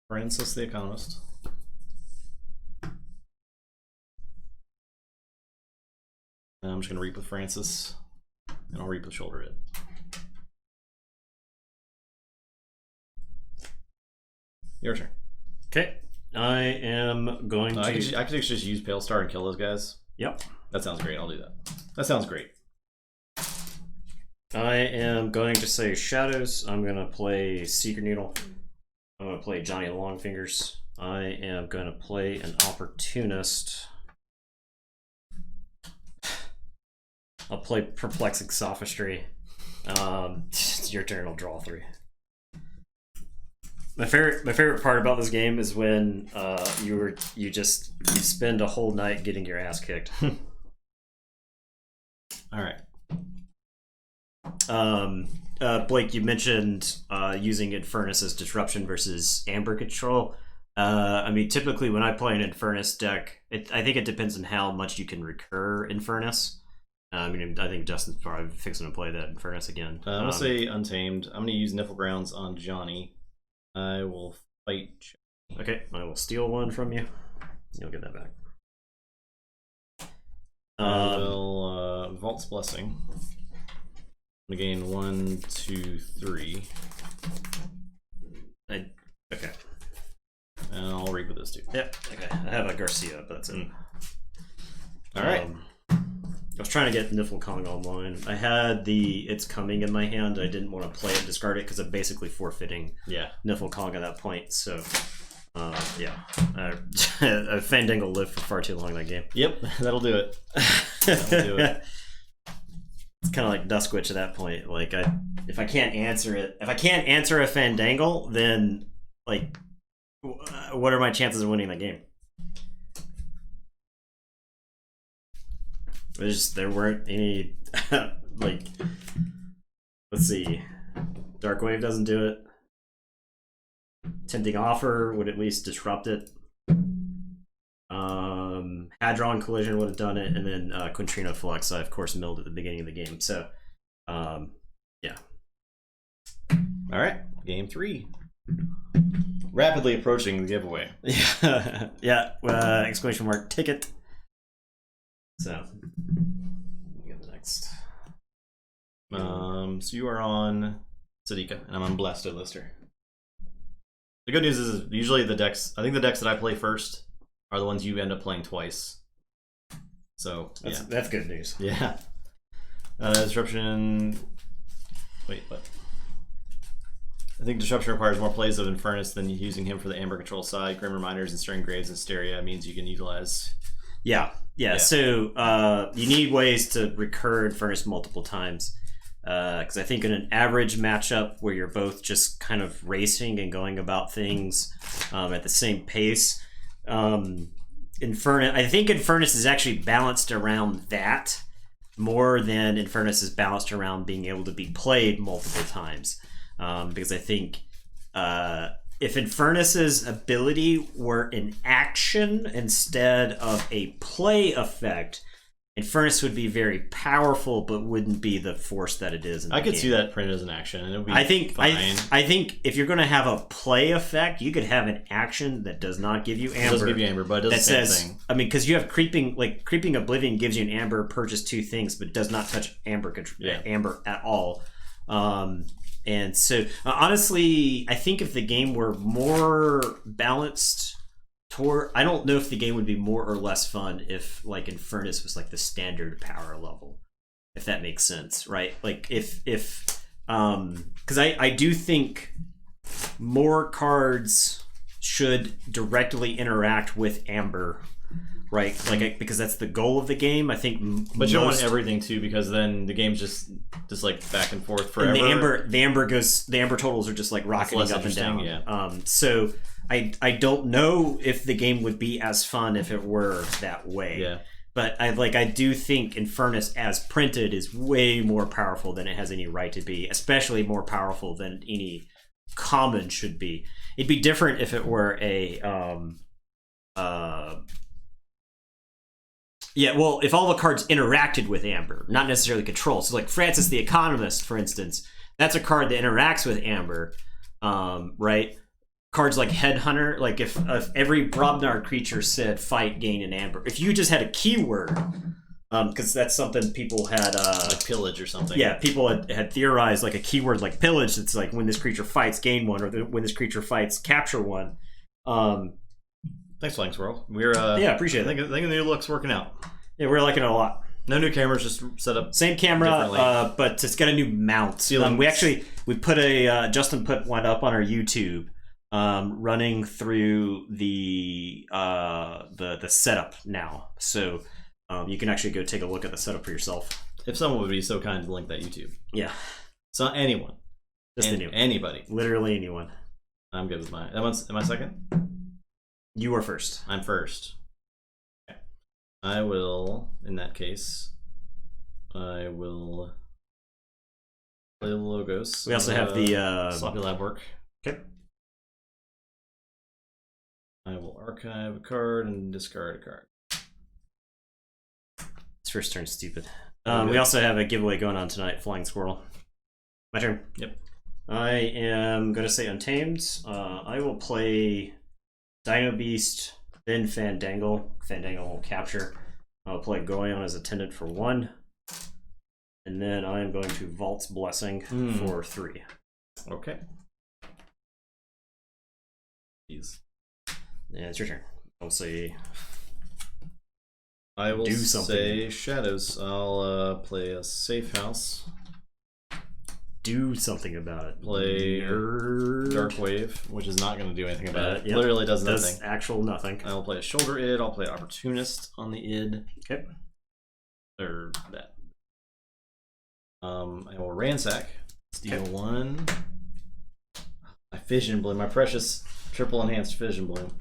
Speaker 1: Francis the Economist. And I'm just gonna reap with Francis, and I'll reap with Shoulder It. Your turn.
Speaker 2: Okay. I am going to...
Speaker 1: I could just use Pale Star and kill those guys.
Speaker 2: Yep.
Speaker 1: That sounds great. I'll do that. That sounds great.
Speaker 2: I am going to say Shadows. I'm going to play Seeker Needle. I'm going to play Johnny Longfingers. I am going to play an Opportunist. I'll play Perplexing Sophistry. It's your turn. I'll draw 3. My favorite part about this game is when you spend a whole night getting your ass kicked.
Speaker 1: All right.
Speaker 2: Blake, you mentioned using Infernus as disruption versus Amber control. I mean, typically when I play an Infernus deck, I think it depends on how much you can recur Infernus. I mean, I think Justin's probably fixing to play that Infernus again.
Speaker 1: I'm gonna say Untamed. I'm gonna use Niflgrounds on Johnny. I will fight.
Speaker 2: Okay, I will steal one from you. You'll get that back.
Speaker 1: I will Vault's Blessing. I'm gonna gain 1, 2, 3.
Speaker 2: Okay.
Speaker 1: And I'll reap with this too.
Speaker 2: Yep. Okay. I have a Garcia, but that's it.
Speaker 1: All right.
Speaker 2: I was trying to get Niflkong online. I had the It's Coming in my hand. I didn't want to play it, discard it, because I'm basically forfeiting Niflkong at that point. So, yeah. Fandango lived for far too long in that game.
Speaker 1: Yep, that'll do it. That'll do it.
Speaker 2: It's kind of like Duskwitch at that point. Like, if I can't answer a Fandangle, then, like, what are my chances of winning that game? There weren't any, like, let's see, Darkwave doesn't do it. Tempting Offer would at least disrupt it. Hadron Collision would have done it, and then Quintrino Flux, I of course milled at the beginning of the game. So, yeah.
Speaker 1: All right, game 3. Rapidly approaching the giveaway.
Speaker 2: Yeah, yeah. Exclamation mark ticket. So, we get the next.
Speaker 1: So you are on Sadika, and I'm on Blasto Lister. The good news is usually the decks. I think the decks that I play first are the ones you end up playing twice. So
Speaker 2: that's good news.
Speaker 1: Yeah. Disruption. Wait, what? I think Disruption requires more plays of Infernus than using him for the Amber control side. Grim Reminders and Stirring Graves and Hysteria means you can utilize.
Speaker 2: Yeah. So you need ways to recur Infernus multiple times. Because I think in an average matchup where you're both just kind of racing and going about things at the same pace, I think Infernus is actually balanced around that more than Infernus is balanced around being able to be played multiple times. Because I think if Infernus's ability were an action instead of a play effect, Infernus would be very powerful, but wouldn't be the force that it is in the game.
Speaker 1: I could see that printed as an action, and it would be fine.
Speaker 2: I think if you're going to have a play effect, you could have an action that does not give you Amber.
Speaker 1: It doesn't give you Amber, but it does the same thing.
Speaker 2: I mean, because you have Creeping Oblivion gives you an Amber, purchase 2 things, but does not touch Amber at all. And so, honestly, I think if the game were more balanced toward... I don't know if the game would be more or less fun if, like, Infernus was, like, the standard power level. If that makes sense, right? Like, if because I do think more cards should directly interact with Amber, right? Like, because that's the goal of the game. I think,
Speaker 1: but you don't want everything too, because then the game's just like back and forth forever.
Speaker 2: And the Amber totals are just like rocketing up and down.
Speaker 1: Yeah.
Speaker 2: So I don't know if the game would be as fun if it were that way.
Speaker 1: Yeah.
Speaker 2: But I do think Infernus as printed is way more powerful than it has any right to be, especially more powerful than any common should be. It'd be different if it were a if all the cards interacted with Amber, not necessarily control. So like Francis the Economist, for instance, that's a card that interacts with Amber, right? Cards like Headhunter, like if every Brobnar creature said fight, gain, and Amber. If you just had a keyword, because that's something people had...
Speaker 1: like pillage or something.
Speaker 2: Yeah, people had theorized like a keyword like pillage. It's like when this creature fights, gain 1, or when this creature fights, capture 1.
Speaker 1: Thanks, Flying Squirrel. We're
Speaker 2: appreciate it.
Speaker 1: I think the new look's working out.
Speaker 2: Yeah, we're liking it a lot.
Speaker 1: No new cameras, just set up.
Speaker 2: Same camera, but it's got a new mount. We put a Justin put one up on our YouTube, running through the setup now. So you can actually go take a look at the setup for yourself.
Speaker 1: If someone would be so kind to link that YouTube.
Speaker 2: Yeah.
Speaker 1: So anyone.
Speaker 2: Just anyone.
Speaker 1: Anybody.
Speaker 2: Literally anyone.
Speaker 1: I'm good with mine. Am I second?
Speaker 2: You are first.
Speaker 1: I'm first. Okay. I will, in that case, I will play the logos.
Speaker 2: We also have the
Speaker 1: Sloppy Lab work.
Speaker 2: Okay.
Speaker 1: I will archive a card and discard a card.
Speaker 2: It's first turn, stupid. We also have a giveaway going on tonight, Flying Squirrel. My turn.
Speaker 1: Yep.
Speaker 2: I am going to say Untamed. I will play Dino Beast, then Fandangle. Fandangle will capture. I'll play Goyon as attendant for 1. And then I am going to Vault's Blessing for 3.
Speaker 1: Okay. Jeez.
Speaker 2: Yeah, it's your turn. I'll say...
Speaker 1: I will
Speaker 2: do something.
Speaker 1: say Shadows. I'll play a Safe House.
Speaker 2: Do something about it.
Speaker 1: Play
Speaker 2: Nerd.
Speaker 1: Dark Wave, which is not going to do anything about it.
Speaker 2: Yep.
Speaker 1: Literally does nothing.
Speaker 2: Does actual nothing.
Speaker 1: I will play a Shoulder Id. I'll play Opportunist on the Id.
Speaker 2: Okay.
Speaker 1: Or that. I will Ransack. Steal 1. My Fission Bloom. My precious triple enhanced Fission Bloom.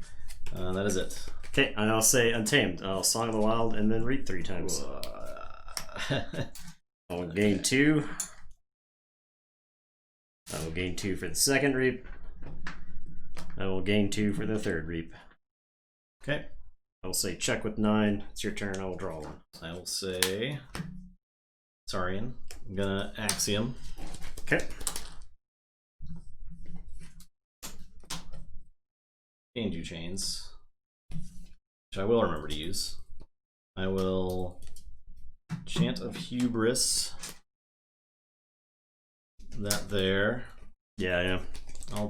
Speaker 1: That is it.
Speaker 2: Okay, and I'll say Untamed. I'll Song of the Wild and then read 3 times. I'll gain 2. I will gain 2 for the second reap. I will gain 2 for the third reap.
Speaker 1: Okay.
Speaker 2: I will say check with 9. It's your turn. I will draw 1.
Speaker 1: I will say Saurian. I'm gonna Axiom.
Speaker 2: Okay.
Speaker 1: Gain 2 chains, which I will remember to use. I will Chant of Hubris. That there.
Speaker 2: Yeah.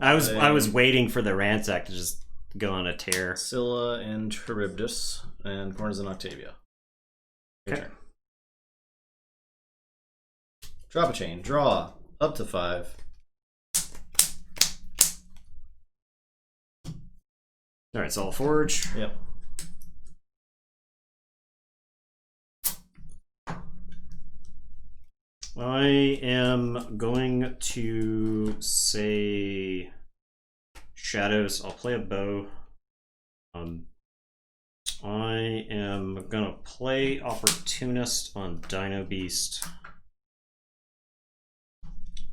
Speaker 2: I was waiting for the Ransack to just go on a tear.
Speaker 1: Scylla and Charybdis and Cornizon Octavia.
Speaker 2: Okay.
Speaker 1: Drop a chain. Draw up to 5.
Speaker 2: Alright, so I'll Forge.
Speaker 1: Yep.
Speaker 2: I am going to say Shadows. I'll play a bow. I am gonna play Opportunist on Dino Beast.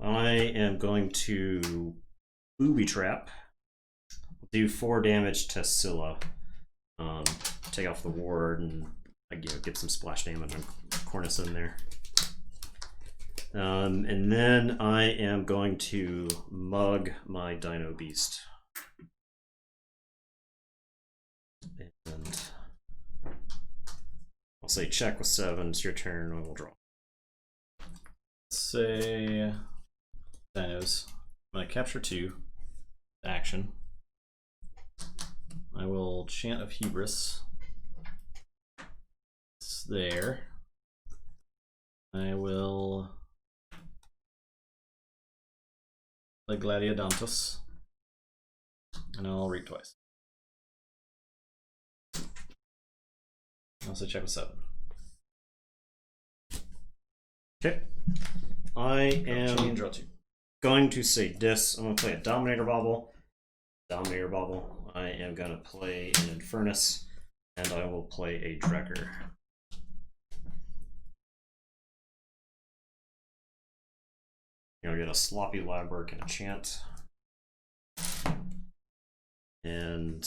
Speaker 2: I am going to Booby Trap. Do 4 damage to Scylla. Take off the ward and get some splash damage on Cornus in there. And then I am going to mug my Dino Beast. And I'll say check with 7. It's your turn. I will draw.
Speaker 1: Say Dinos. I'm going to capture 2. Action. I will Chant of Hubris. It's there. I will play Gladiodontus. And I'll read twice. I'll say check with 7.
Speaker 2: Okay. I am
Speaker 1: draw 2.
Speaker 2: going to say Dis. I'm going to play a Dominator Bobble. Dominator Bauble. I am going to play an Infernus, and I will play a Drekker. You'll get a Sloppy Labwork and a Chant. And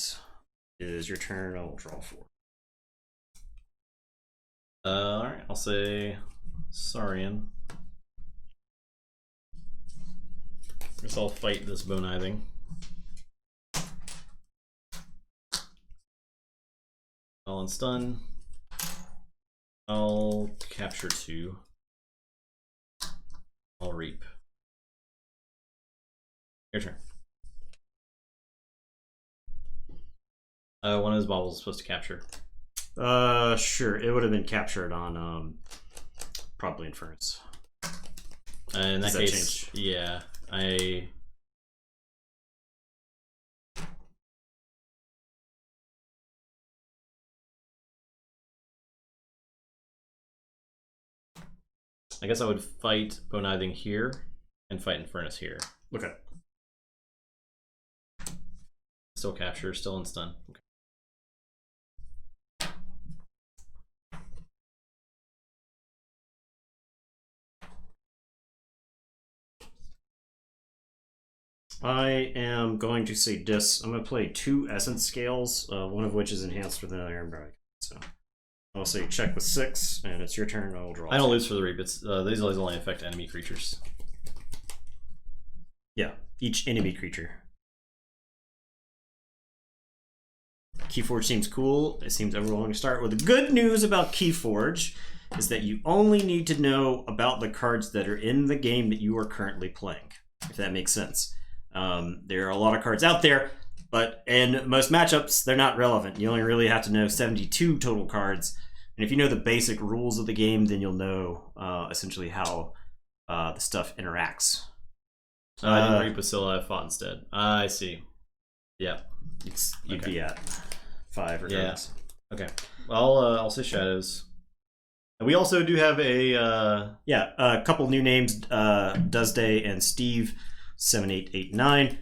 Speaker 2: it is your turn. I will draw 4.
Speaker 1: Alright, I'll say Saurian. Guess I'll fight this Bonithing. I'll unstun. I'll capture 2. I'll reap. Your turn. One of those baubles is supposed to capture.
Speaker 2: Sure. It would have been captured on probably Infernus.
Speaker 1: In that case,
Speaker 2: change?
Speaker 1: Yeah, I guess I would fight Bonithing here and fight Infernus here.
Speaker 2: Okay.
Speaker 1: Still capture, still in stun. Okay.
Speaker 2: I am going to say I'm going to play 2 Essence Scales, one of which is enhanced with an Iron Brag. So I'll say check with 6, and it's your turn. I will draw.
Speaker 1: I don't lose for the reap. It's these always only affect enemy creatures.
Speaker 2: Yeah, each enemy creature. Keyforge seems cool. It seems overwhelming to start with. The good news about Keyforge is that you only need to know about the cards that are in the game that you are currently playing, if that makes sense. There are a lot of cards out there, but in most matchups, they're not relevant. You only really have to know 72 total cards. And if you know the basic rules of the game, then you'll know essentially how the stuff interacts.
Speaker 1: I didn't reap Basila, I fought instead. I see. Yeah.
Speaker 2: You'd be at 5 regardless.
Speaker 1: Yeah. Okay. Well, I'll say Shadows. And we also do have a
Speaker 2: couple new names, Duzday and Steve 7889.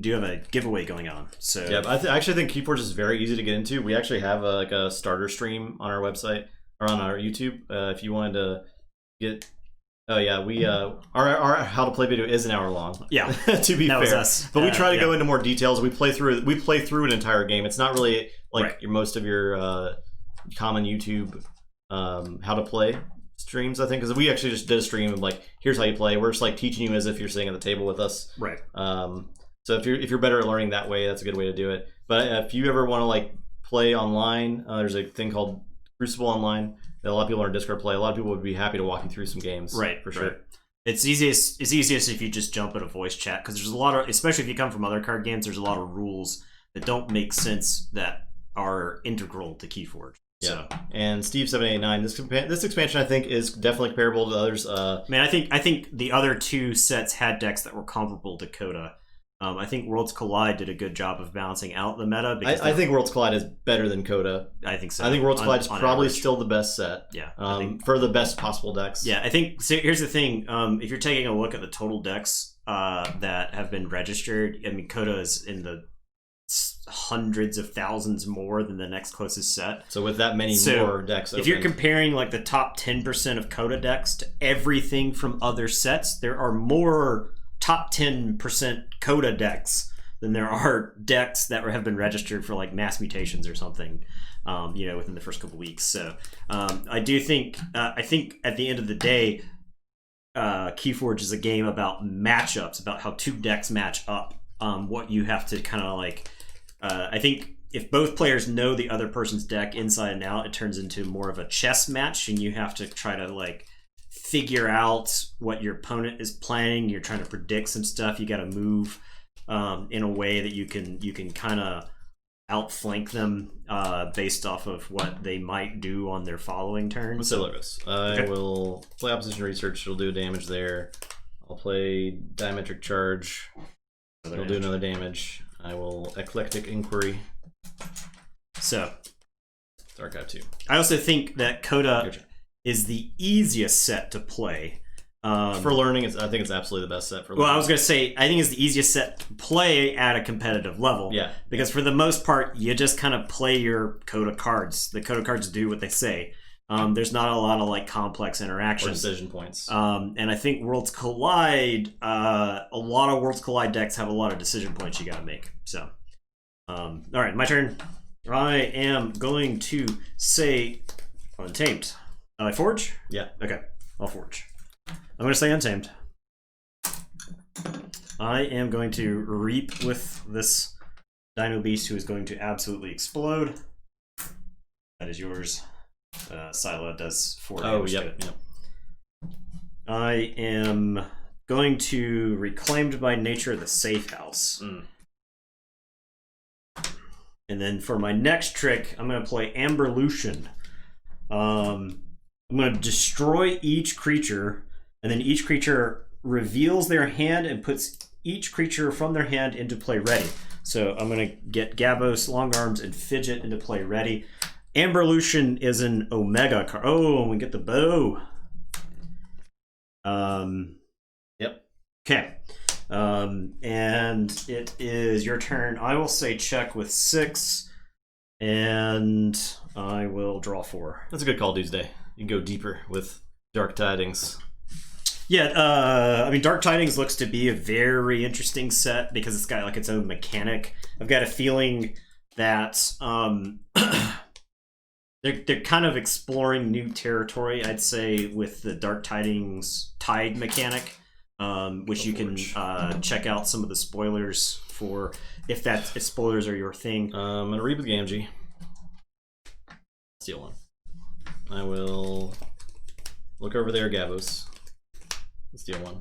Speaker 2: Do have a giveaway going on. So
Speaker 1: yeah, I actually think Keyforge is very easy to get into. We actually have a starter stream on our website or on our YouTube. If you wanted to get, we our how to play video is an hour long.
Speaker 2: Yeah,
Speaker 1: to be fair,
Speaker 2: was us.
Speaker 1: But we try to go into more details. We play through an entire game. It's not really like most of your common YouTube how to play streams, I think, because we actually just did a stream of like, here's how you play. We're just like teaching you as if you're sitting at the table with us.
Speaker 2: Right.
Speaker 1: So if you're better at learning that way, that's a good way to do it. But if you ever want to like play online, there's a thing called Crucible Online that a lot of people on our Discord play. A lot of people would be happy to walk you through some games.
Speaker 2: Right,
Speaker 1: for sure.
Speaker 2: It's easiest if you just jump in a voice chat, because there's a lot of, especially if you come from other card games, there's a lot of rules that don't make sense that are integral to Keyforge.
Speaker 1: Yeah, so. And Steve 789. This expansion I think is definitely comparable to others.
Speaker 2: Man, I think the other 2 sets had decks that were comparable to Coda. I think Worlds Collide did a good job of balancing out the meta.
Speaker 1: I think Worlds Collide is better than Coda.
Speaker 2: I think so.
Speaker 1: I think Worlds Collide is probably still the best set.
Speaker 2: Yeah,
Speaker 1: for the best possible decks.
Speaker 2: Yeah, I think. So here's the thing: if you're taking a look at the total decks that have been registered, I mean, Coda is in the hundreds of thousands more than the next closest set.
Speaker 1: So with that many more decks,
Speaker 2: if you're comparing like the top 10% of Coda decks to everything from other sets, there are more top 10% Coda decks than there are decks that have been registered for like mass mutations or something, within the first couple weeks. So I do think, I think at the end of the day, Keyforge is a game about matchups, about how 2 decks match up. What you have to kind of like, I think if both players know the other person's deck inside and out, it turns into more of a chess match, and you have to try to like figure out what your opponent is playing. You're trying to predict some stuff. You got to move in a way that you can kind of outflank them based off of what they might do on their following turn.
Speaker 1: I will play Opposition Research. It'll do damage there. I'll play Diametric Charge. It'll do another damage. I will Eclectic Inquiry.
Speaker 2: So,
Speaker 1: Archive 2.
Speaker 2: I also think that Coda is the easiest set to play
Speaker 1: For learning, I think it's absolutely the best set for learning.
Speaker 2: Well, I was going to say, I think it's the easiest set to play at a competitive level.
Speaker 1: Yeah.
Speaker 2: Because for the most part, you just kind of play your code of cards. The code of cards do what they say. There's not a lot of like complex interactions.
Speaker 1: Or decision points.
Speaker 2: And I think Worlds Collide, a lot of Worlds Collide decks have a lot of decision points you got to make. So, all right, my turn. I am going to say Untamed. I forge?
Speaker 1: Yeah.
Speaker 2: Okay, I'll forge. I'm going to say Untamed. I am going to reap with this Dino Beast who is going to absolutely explode. That is yours. Sila does 4 damage to it.
Speaker 1: Yep.
Speaker 2: I am going to Reclaimed by Nature the Safe House. And then for my next trick, I'm going to play Amberlution. I'm going to destroy each creature, and then each creature reveals their hand and puts each creature from their hand into play ready. So I'm going to get Gabos, Long Arms, and Fidget into play ready. Amberlution is an Omega card. Oh, and we get the bow.
Speaker 1: Yep.
Speaker 2: Okay. And it is your turn. I will say check with 6, and I will draw 4.
Speaker 1: That's a good call, Tuesday. You can go deeper with Dark Tidings.
Speaker 2: Yeah, I mean, Dark Tidings looks to be a very interesting set because it's got like its own mechanic. I've got a feeling that they're kind of exploring new territory, I'd say, with the Dark Tidings Tide mechanic, which you can check out some of the spoilers for if spoilers are your thing.
Speaker 1: I'm gonna read with Gamgee. Steal one. I will look over there, Gabos. Steal one.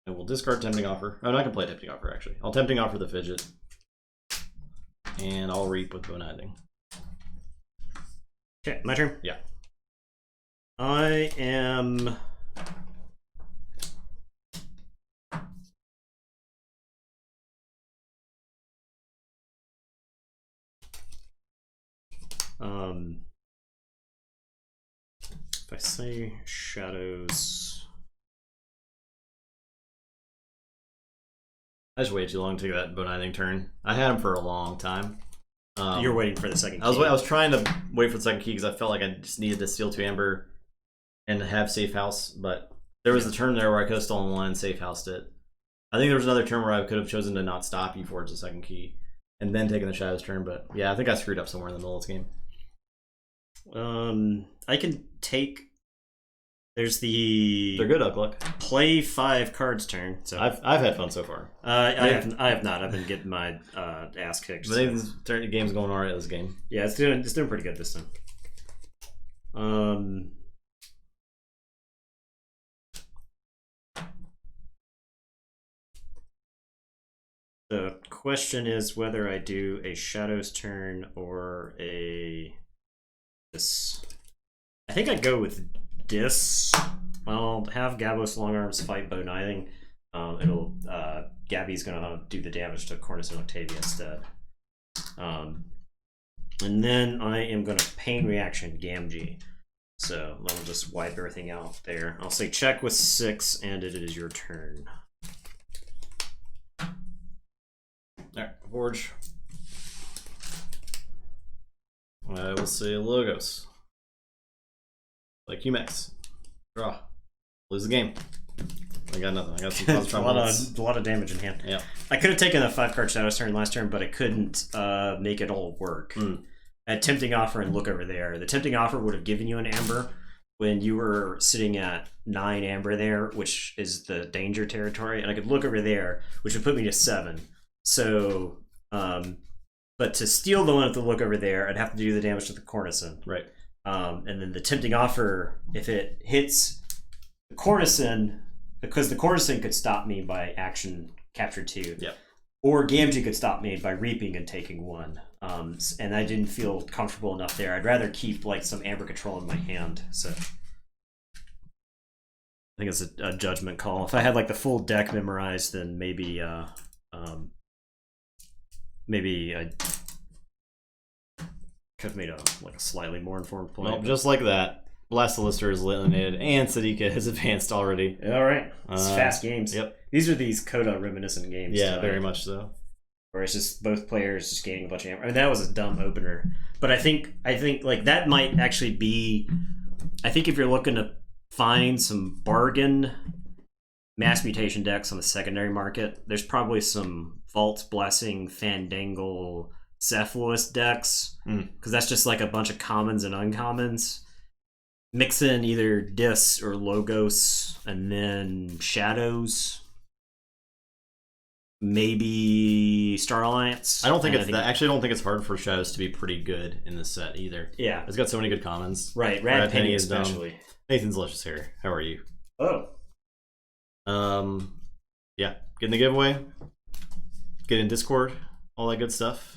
Speaker 1: I will discard Tempting Offer. Oh, no, I can play Tempting Offer, actually. I'll Tempting Offer the Fidget. And I'll Reap with Bonizing.
Speaker 2: Okay, my turn?
Speaker 1: Yeah.
Speaker 2: I am... if I say Shadows...
Speaker 1: I just waited too long to take that Bonizing turn. I had him for a long time.
Speaker 2: You're waiting for the second key.
Speaker 1: I was trying to wait for the second key because I felt like I just needed to steal 2 Amber and have Safe House, but there was a turn there where I could have stolen 1 and Safe Housed it. I think there was another turn where I could have chosen to not stop you for the second key and then taken the Shadows turn, but yeah, I think I screwed up somewhere in the middle of this game.
Speaker 2: I can take... There's the...
Speaker 1: They're good, Uckluck.
Speaker 2: Play 5 cards turn. So
Speaker 1: I've had fun so far.
Speaker 2: I have not. I've been getting my ass kicked.
Speaker 1: But I think this game's going alright this game.
Speaker 2: Yeah, it's doing pretty good this time. The question is whether I do a Shadows turn or this. I think I'd go with this. I'll have Gabos Long Arms fight Bonizing. Gabby's gonna do the damage to Cornus and Octavia instead. And then I am gonna Pain Reaction Gamgee. So let me just wipe everything out there. I'll say check with 6, and it is your turn.
Speaker 1: Alright, Forge. I will say Logos. Like UMax. Draw. Lose the game. I got nothing. I got some positive
Speaker 2: a lot of damage in hand.
Speaker 1: Yeah.
Speaker 2: I could have taken a 5-card Shadows turn last turn, but I couldn't make it all work. I had Tempting Offer and Look Over There. The Tempting Offer would have given you an Amber when you were sitting at 9 Amber there, which is the danger territory, and I could Look Over There, which would put me to 7. So, but to steal the one at the Look Over There, I'd have to do the damage to the Cornicen.
Speaker 1: Right.
Speaker 2: And then the Tempting Offer, if it hits the Cornicen, because the Cornicen could stop me by action capture 2.
Speaker 1: Yep.
Speaker 2: Or Gamgee could stop me by reaping and taking 1. And I didn't feel comfortable enough there. I'd rather keep like some Amber Control in my hand. So I think it's a judgment call. If I had like the full deck memorized, then maybe maybe I could have made a slightly more informed play.
Speaker 1: Well, just like that, Blastolyster is eliminated, and Sadika has advanced already.
Speaker 2: All right. It's fast games.
Speaker 1: Yep.
Speaker 2: These are these Coda reminiscent games.
Speaker 1: Yeah, very much so.
Speaker 2: Where it's just both players just gaining a bunch of ammo. I mean, that was a dumb opener. But I think like that might actually be... I think if you're looking to find some bargain mass mutation decks on the secondary market, there's probably some Vault's Blessing, Fandangle, Cephalus decks. Because that's just like a bunch of commons and uncommons. Mix in either Dis or Logos, and then Shadows. Maybe Star Alliance.
Speaker 1: I don't think it's that. Actually, I don't think it's hard for Shadows to be pretty good in this set either.
Speaker 2: Yeah,
Speaker 1: it's got so many good commons.
Speaker 2: Right, Rad Penny especially.
Speaker 1: Nathan's Delicious here. How are you?
Speaker 2: Oh.
Speaker 1: Yeah, get in the giveaway. Get in Discord. All that good stuff.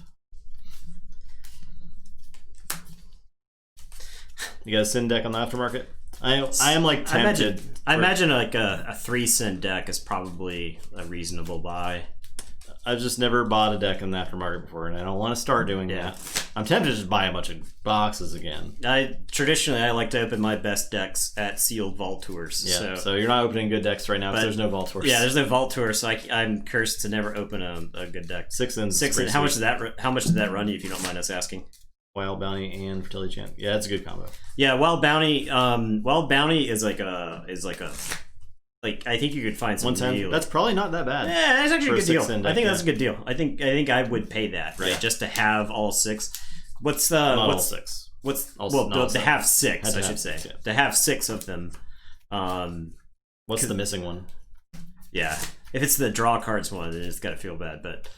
Speaker 1: You got a Sin deck on the aftermarket? I am like tempted.
Speaker 2: I imagine like a 3 Sin deck is probably a reasonable buy.
Speaker 1: I've just never bought a deck in the aftermarket before, and I don't want to start doing that. I'm tempted to just buy a bunch of boxes again.
Speaker 2: Traditionally I like to open my best decks at sealed Vault Tours.
Speaker 1: Yeah, so you're not opening good decks right now because there's no Vault Tours.
Speaker 2: Yeah, there's no Vault Tour, so I'm cursed to never open a good deck.
Speaker 1: 6 and
Speaker 2: how much did that run you, if you don't mind us asking?
Speaker 1: Wild Bounty and Fertility Chant. Yeah, that's a good combo.
Speaker 2: Yeah, Wild Bounty. Wild Bounty is like a I think you could find some deal.
Speaker 1: That's probably not that bad.
Speaker 2: Yeah, that's actually a good deal.
Speaker 1: Deck,
Speaker 2: I think that's a good deal. I think I would pay that, right? Just to have all 6. What's all 6? What's to have 6? I should say to have 6 of them.
Speaker 1: What's the missing one?
Speaker 2: Yeah, if it's the draw cards one, then it's got to feel bad, but.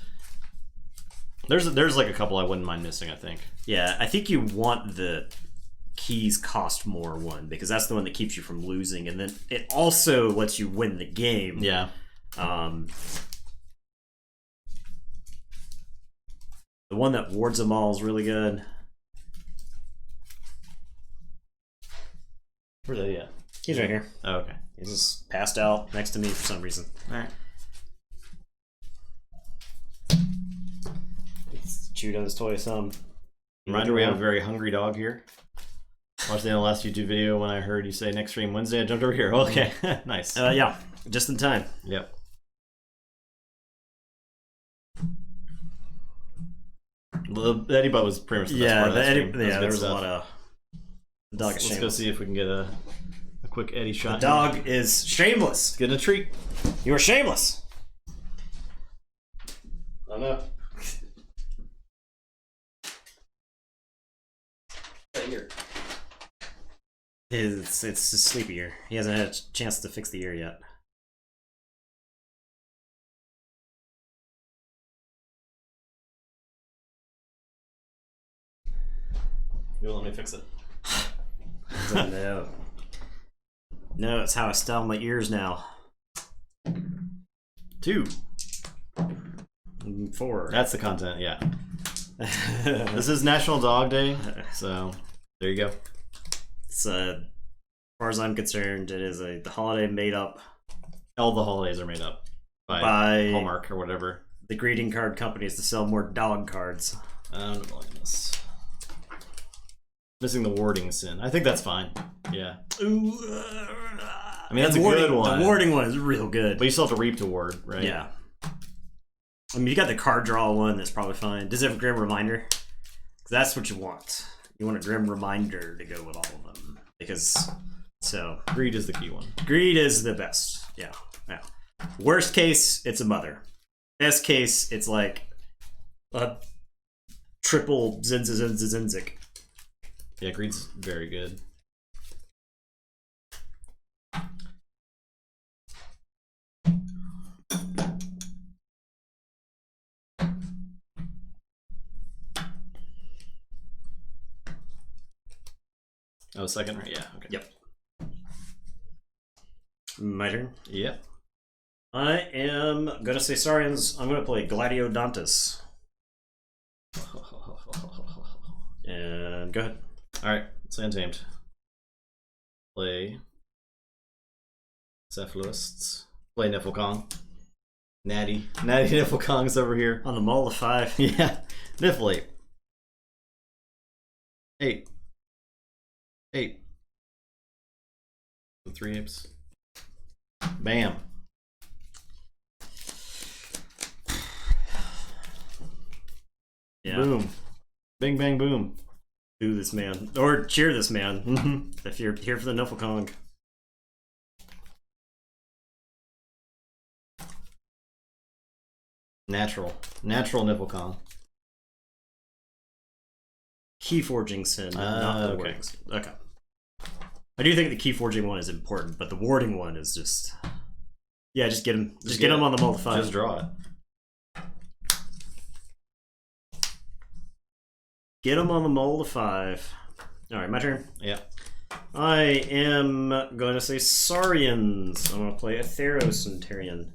Speaker 1: There's like a couple I wouldn't mind missing, I think.
Speaker 2: Yeah, I think you want the keys cost more one, because that's the one that keeps you from losing, and then it also lets you win the game.
Speaker 1: Yeah.
Speaker 2: The one that wards them all is really good.
Speaker 1: Where's that at?
Speaker 2: He's right here.
Speaker 1: Oh, okay.
Speaker 2: He's just passed out next to me for some reason.
Speaker 1: Alright.
Speaker 2: Chewed on his toy some.
Speaker 1: Reminder, we have a very hungry dog here. Watched the last YouTube video when I heard you say next stream Wednesday. I jumped over here. Okay, nice.
Speaker 2: Yeah, just in time.
Speaker 1: Yep. The Eddie Butt was pretty much the best part of that stream.
Speaker 2: There was a lot of dog.
Speaker 1: Let's go see if we can get a quick Eddie shot.
Speaker 2: The dog is shameless.
Speaker 1: Getting a treat.
Speaker 2: You are shameless.
Speaker 1: I know. Here.
Speaker 2: It's a sleepy ear. He hasn't had a chance to fix the ear yet.
Speaker 1: You'll let me fix it.
Speaker 2: No. No, it's how I style my ears now.
Speaker 1: 2.
Speaker 2: 4.
Speaker 1: That's the content, yeah. This is National Dog Day, so there you go.
Speaker 2: It's as far as I'm concerned, it is the holiday made up.
Speaker 1: All the holidays are made up by Hallmark or whatever.
Speaker 2: The greeting card companies to sell more dog cards.
Speaker 1: I'm missing the warding sin. I think that's fine. Yeah.
Speaker 2: Ooh,
Speaker 1: I mean, that's a good one.
Speaker 2: The warding one is real good.
Speaker 1: But you still have to reap to ward, right?
Speaker 2: Yeah. I mean, you got the card draw one that's probably fine. Does it have a Grim Reminder? Because that's what you want. You want a Grim Reminder to go with all of them. Because,
Speaker 1: Greed is the key one.
Speaker 2: Greed is the best. Yeah. Worst case, it's a mother. Best case, it's like a triple Zinzik.
Speaker 1: Yeah, Greed's very good. Oh, second, right? Yeah, okay.
Speaker 2: Yep. My turn?
Speaker 1: Yep.
Speaker 2: I am gonna say Saurians. I'm gonna play Gladiodontus. And go ahead.
Speaker 1: Alright, it's untamed. Play Cephaloists. Play Niflkong. Natty Niflkong's over here.
Speaker 2: On the mull of 5.
Speaker 1: Yeah. Niflate. 8. with 3 apes. Bam.
Speaker 2: Yeah.
Speaker 1: Boom. Bing, bang, boom.
Speaker 2: Boo this man. Or cheer this man. If you're here for the Niflkong.
Speaker 1: Natural Niflkong.
Speaker 2: Keyforging sin, not the
Speaker 1: okay.
Speaker 2: warding sin. Okay. I do think the keyforging one is important, but the warding one is just... Yeah, just get him. Just get him on the mull to 5.
Speaker 1: Just draw it.
Speaker 2: Get him on the mull to 5. Alright, my turn.
Speaker 1: Yeah.
Speaker 2: I am going to say Saurians. I'm going to play a Theros-Centurion.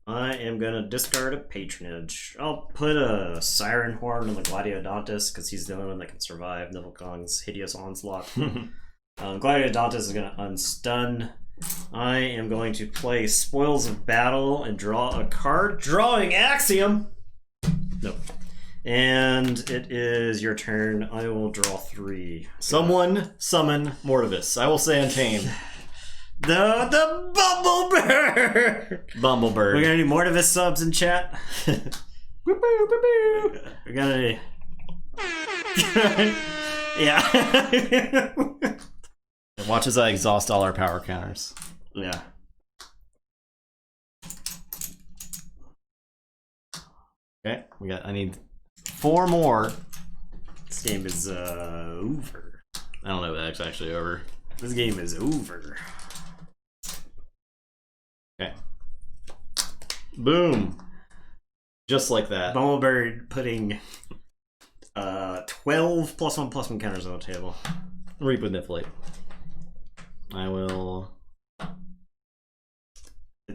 Speaker 2: I am going to discard a Patronage. I'll put a Siren Horn on the Gladiodontus because he's the only one that can survive Niflkong's hideous onslaught. Gladiodontus is going to unstun. I am going to play Spoils of Battle and draw a card. Drawing Axiom! Nope. And it is your turn. I will draw 3.
Speaker 1: Someone summon Mortivus. I will say Untamed.
Speaker 2: The Bumblebird!
Speaker 1: Bumblebird.
Speaker 2: We're gonna do Mortivus subs in chat. We're gonna... Yeah.
Speaker 1: Watch as I exhaust all our power counters.
Speaker 2: Yeah.
Speaker 1: Okay, I need 4 more.
Speaker 2: This game is over.
Speaker 1: I don't know if that's actually over.
Speaker 2: This game is over.
Speaker 1: Okay. Boom. Just like that.
Speaker 2: Bumblebird putting 12 +1/+1 counters on the table.
Speaker 1: Reap with Niflate. I will...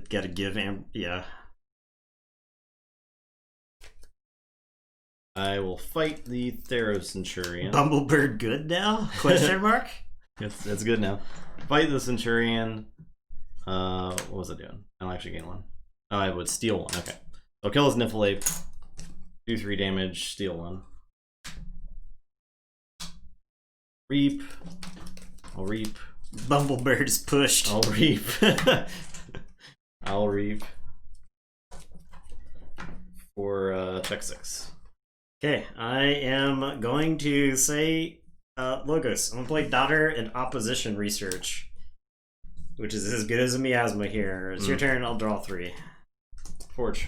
Speaker 2: Gotta give yeah.
Speaker 1: I will fight the Theros-Centurion.
Speaker 2: Bumblebird good now? Question mark?
Speaker 1: It's good now. Fight the Centurion. What was I doing? I don't actually gain 1. Oh, I would steal 1. Okay. So kill his Niflate. Do 3 damage. Steal 1. Reap. I'll reap.
Speaker 2: Bumblebird is pushed.
Speaker 1: I'll reap. I'll reap. For check 6.
Speaker 2: Okay, I am going to say Logos. I'm gonna play Daughter and Opposition Research, which is as good as a miasma here. It's your turn. I'll draw 3.
Speaker 1: Forge.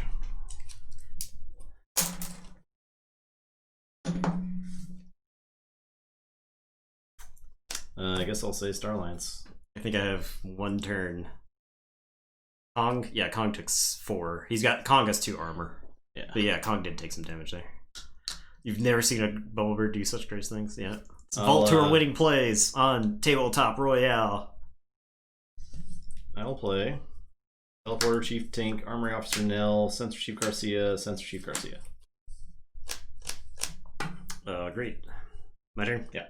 Speaker 1: I guess I'll say Starlines.
Speaker 2: I think I have 1 turn. Kong? Yeah, Kong took 4. Kong has 2 armor.
Speaker 1: Yeah.
Speaker 2: But yeah, Kong did take some damage there. You've never seen a Bumblebird do such great things? Yeah. It's Vault Tour winning plays on Tabletop Royale.
Speaker 1: I'll play Teleporter Chief Tink, Armory Officer Nell, Sensor Chief Garcia, Sensor Chief Garcia.
Speaker 2: Great. My turn?
Speaker 1: Yeah.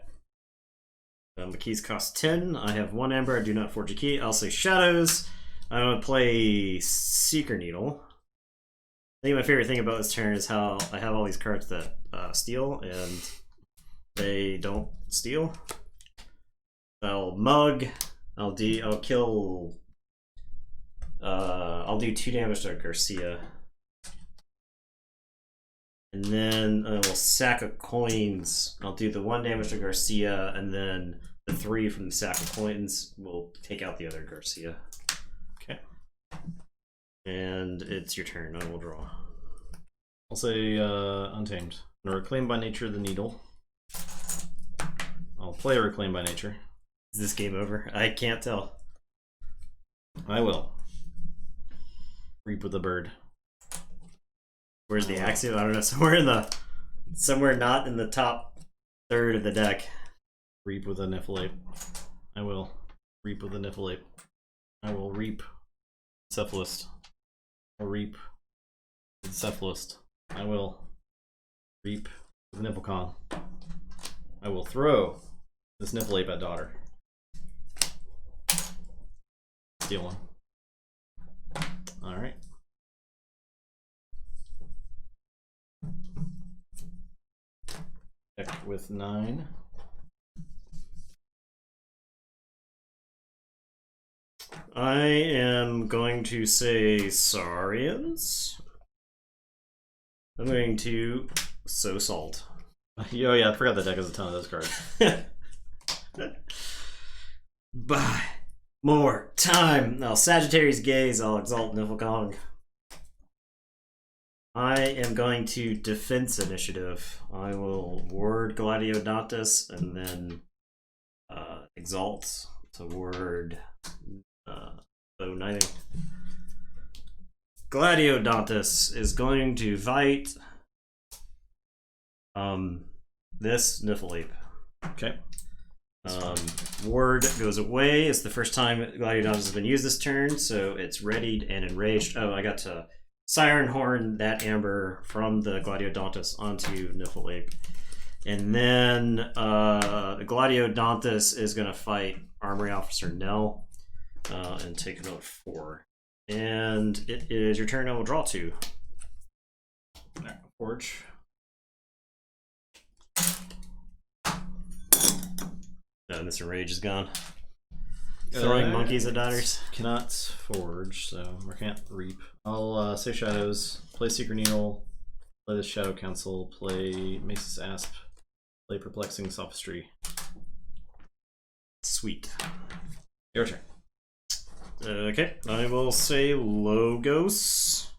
Speaker 2: The keys cost 10. I have 1 amber. I do not forge a key. I'll say Shadows. I'm going to play Seeker Needle. I think my favorite thing about this turn is how I have all these cards that steal, and they don't steal. I'll mug. I'll kill. I'll do 2 damage to Garcia, and then I will sack of coins. I'll do the 1 damage to Garcia, and then the 3 from the sack of coins will take out the other Garcia.
Speaker 1: Okay.
Speaker 2: And it's your turn. I will draw.
Speaker 1: I'll say Untamed. Reclaim by Nature the Needle. I'll play Reclaim by Nature.
Speaker 2: Is this game over? I can't tell.
Speaker 1: I will. Reap with the bird.
Speaker 2: Where's the Axiom? I don't know. Somewhere not in the top 1/3 of the deck.
Speaker 1: Reap with a Niflate. I will. Reap with a Niflate. I will reap. Cephalist. I'll reap with Cephalist. I will reap with Niflkong. I will throw this Niflate at Daughter. Steal 1. Alright. Deck with 9.
Speaker 2: I am going to say Saurians. I'm going to sow salt.
Speaker 1: Oh yeah, I forgot the deck has a ton of those cards.
Speaker 2: Buy more time. Now, Sagittarius Gaze, I'll exalt Niflkong. I am going to defense initiative. I will word Gladiodontus and then exalt to word Knithing. Gladiodontus is going to fight this Niflheap.
Speaker 1: Okay.
Speaker 2: Word goes away. It's the first time Gladiodontus has been used this turn, so it's readied and enraged. Oh, I got to Siren Horn that amber from the Gladiodontus onto Niflheap. And then Gladiodontus is going to fight Armory Officer Nell and take another 4. And it is your turn. I will draw 2.
Speaker 1: Forge.
Speaker 2: No, this rage is gone. Throwing monkeys at daughters.
Speaker 1: Cannot forge, so or can't reap. I'll say shadows. Play Secret Needle. Play the Shadow Council. Play Mace's Asp. Play Perplexing Sophistry.
Speaker 2: Sweet.
Speaker 1: Your turn.
Speaker 2: Okay, I will say Logos.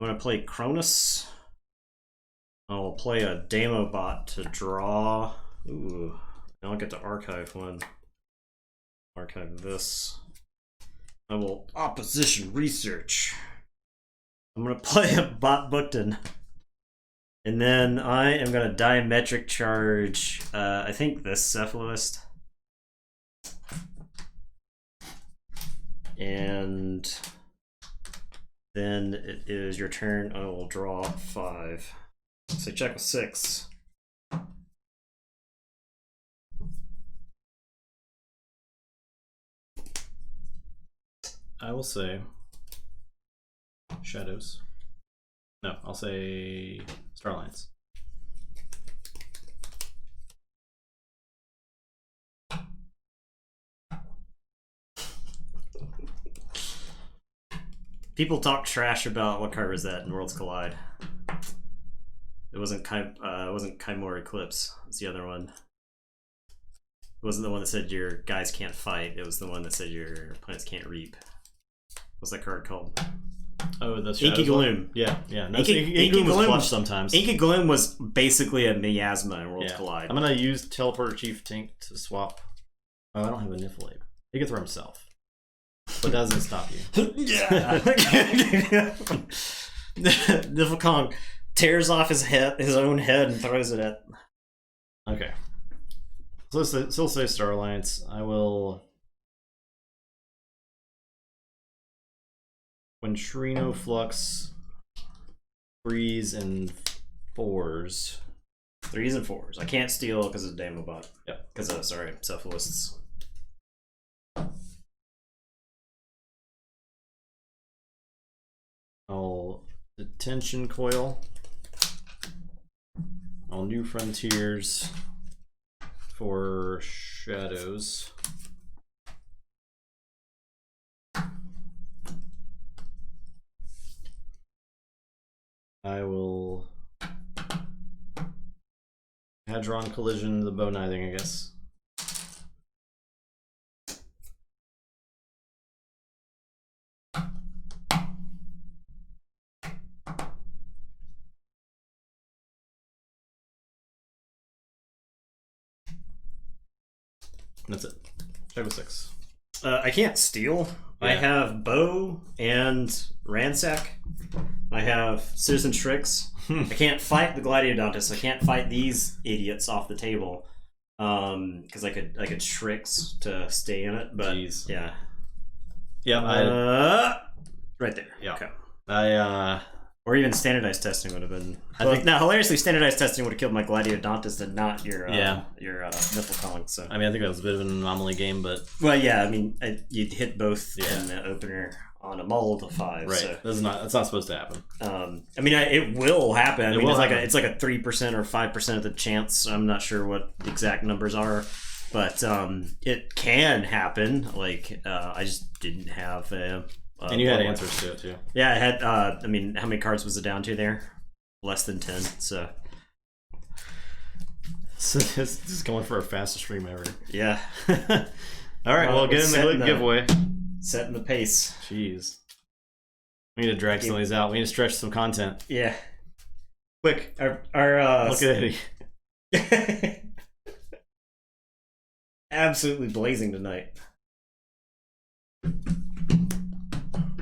Speaker 2: I'm gonna play Cronus. I'll play a Demo Bot to draw. Ooh, now I get to archive one. Archive this. I will Opposition Research. I'm gonna play a Bot Bookton. And then I am gonna Diametric Charge, I think this Cephaloist. And then it is your turn. I will draw 5. So check with 6.
Speaker 1: I will say shadows. No, I'll say Starlines.
Speaker 2: People talk trash about what card was that in Worlds Collide. It wasn't Chimera Eclipse. It's the other one. It wasn't the one that said your guys can't fight. It was the one that said your opponents can't reap. What's that card called?
Speaker 1: Oh, the
Speaker 2: Inky Gloom.
Speaker 1: Yeah, yeah. No,
Speaker 2: Inky
Speaker 1: Gloom was
Speaker 2: Gloom
Speaker 1: clutch sometimes.
Speaker 2: Inky Gloom was basically a miasma in Worlds Collide.
Speaker 1: I'm gonna use Teleporter Chief Tink to swap. Oh, I don't have a Niflheap. He can throw himself. But that doesn't stop you.
Speaker 2: Yeah. Niflkong tears off his own head and throws it at.
Speaker 1: Okay. So let's still say Star Alliance. I will. When Shrino Flux, 3s and 4s.
Speaker 2: 3s and 4s. I can't steal because of Damobot.
Speaker 1: Yep.
Speaker 2: Because of Cephalists.
Speaker 1: I'll Detention Coil. I'll New Frontiers for shadows. I will Hadron Collision the Bow Knithing, I guess. That's it. Check with 6.
Speaker 2: I can't steal. Yeah. I have Bow and Ransack. I have Citizen Tricks. I can't fight the Gladiodontus. I can't fight these idiots off the table. Because I could Tricks to stay in it, but
Speaker 1: jeez.
Speaker 2: Yeah.
Speaker 1: Yeah.
Speaker 2: Right there.
Speaker 1: Yeah.
Speaker 2: Okay. Or even standardized testing would have been. Now, hilariously, standardized testing would have killed my Gladiodontus and not your Niflkong. So
Speaker 1: I mean, I think that was a bit of an anomaly game, but
Speaker 2: yeah, I mean, you'd hit both in the opener on a mull to 5.
Speaker 1: Right.
Speaker 2: So.
Speaker 1: That's not supposed to happen.
Speaker 2: I mean, it will happen.
Speaker 1: It's
Speaker 2: like a 3% or 5% of the chance. I'm not sure what the exact numbers are. but it can happen. Like I just didn't have
Speaker 1: and you had answers to it too.
Speaker 2: Yeah, I had. I mean, how many cards was it down to there? Less than 10. So
Speaker 1: this is going for our fastest stream ever.
Speaker 2: Yeah.
Speaker 1: All right. Well, get in the giveaway.
Speaker 2: Setting the pace.
Speaker 1: Jeez. We need to drag some of these out. We need to stretch some content.
Speaker 2: Yeah.
Speaker 1: Quick.
Speaker 2: Our
Speaker 1: look at Eddie.
Speaker 2: Absolutely blazing tonight.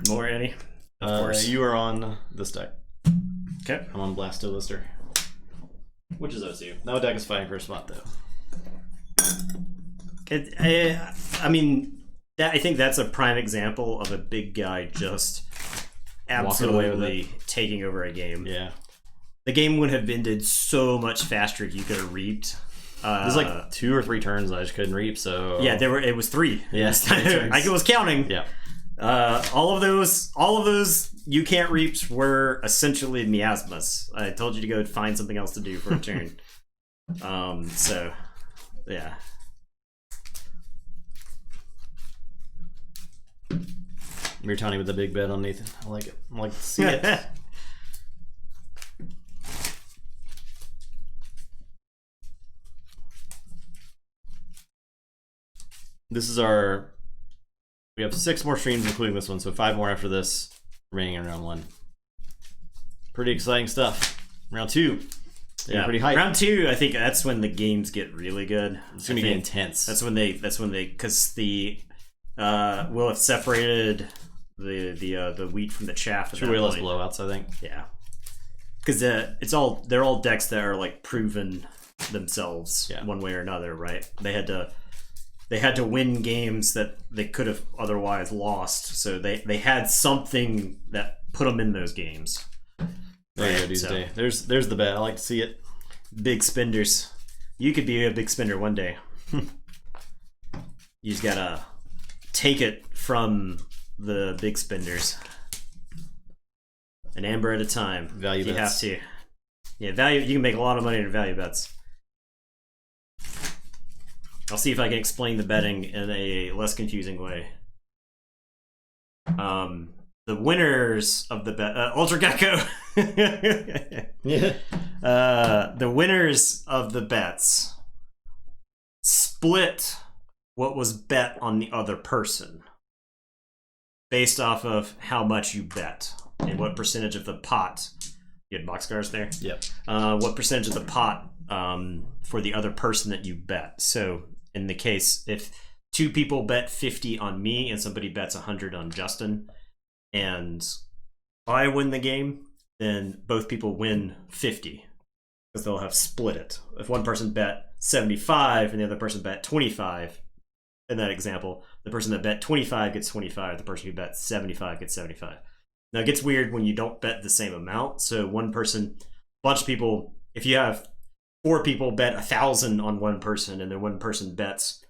Speaker 2: More Eddie. Of course.
Speaker 1: You are on this deck.
Speaker 2: Okay.
Speaker 1: I'm on Blasto Lister. Which is OSU. No deck is fighting for a spot though.
Speaker 2: I mean, I think that's a prime example of a big guy just absolutely taking over a game.
Speaker 1: Yeah.
Speaker 2: The game would have ended so much faster if you could have reaped.
Speaker 1: There's like 2 or 3 turns I just couldn't reap, so
Speaker 2: yeah, it was 3.
Speaker 1: Yes,
Speaker 2: I was counting.
Speaker 1: Yeah.
Speaker 2: All of those you can't reaps were essentially miasmas. I told you to go find something else to do for a turn. So yeah.
Speaker 1: You're Tony with the big bet on Nathan. I like it. I like to see it. This is our... We have 6 more streams, including this one, so 5 more after this, remaining in round 1. Pretty exciting stuff. Round 2. Yeah, pretty hype.
Speaker 2: Round 2, I think that's when the games get really good.
Speaker 1: It's gonna be intense.
Speaker 2: That's when they, because the will have separated the wheat from the chaff.
Speaker 1: Should be less blowouts, I think.
Speaker 2: Yeah, because they're all decks that are like proven themselves one way or another, right? They had to win games that they could have otherwise lost, so they had something that put them in those games.
Speaker 1: There you go, DJ. There's the bet. I like to see it.
Speaker 2: Big spenders. You could be a big spender one day. You just gotta take it from the big spenders. An amber at a time.
Speaker 1: Value
Speaker 2: you
Speaker 1: bets.
Speaker 2: You have to. Yeah, value. You can make a lot of money in value bets. I'll see if I can explain the betting in a less confusing way. The winners of the bet, Ultra Gecko.
Speaker 1: Yeah.
Speaker 2: The winners of the bets split what was bet on the other person based off of how much you bet and what percentage of the pot. You had boxcars there?
Speaker 1: Yep.
Speaker 2: What percentage of the pot for the other person that you bet. So in the case, if 2 people bet 50 on me and somebody bets 100 on Justin, and I win the game, then both people win 50 because they'll have split it. If one person bet 75 and the other person bet 25, in that example, the person that bet 25 gets 25, the person who bet 75 gets 75. Now it gets weird when you don't bet the same amount. So one person, a bunch of people, if you have 4 people bet 1,000 on one person and then one person bets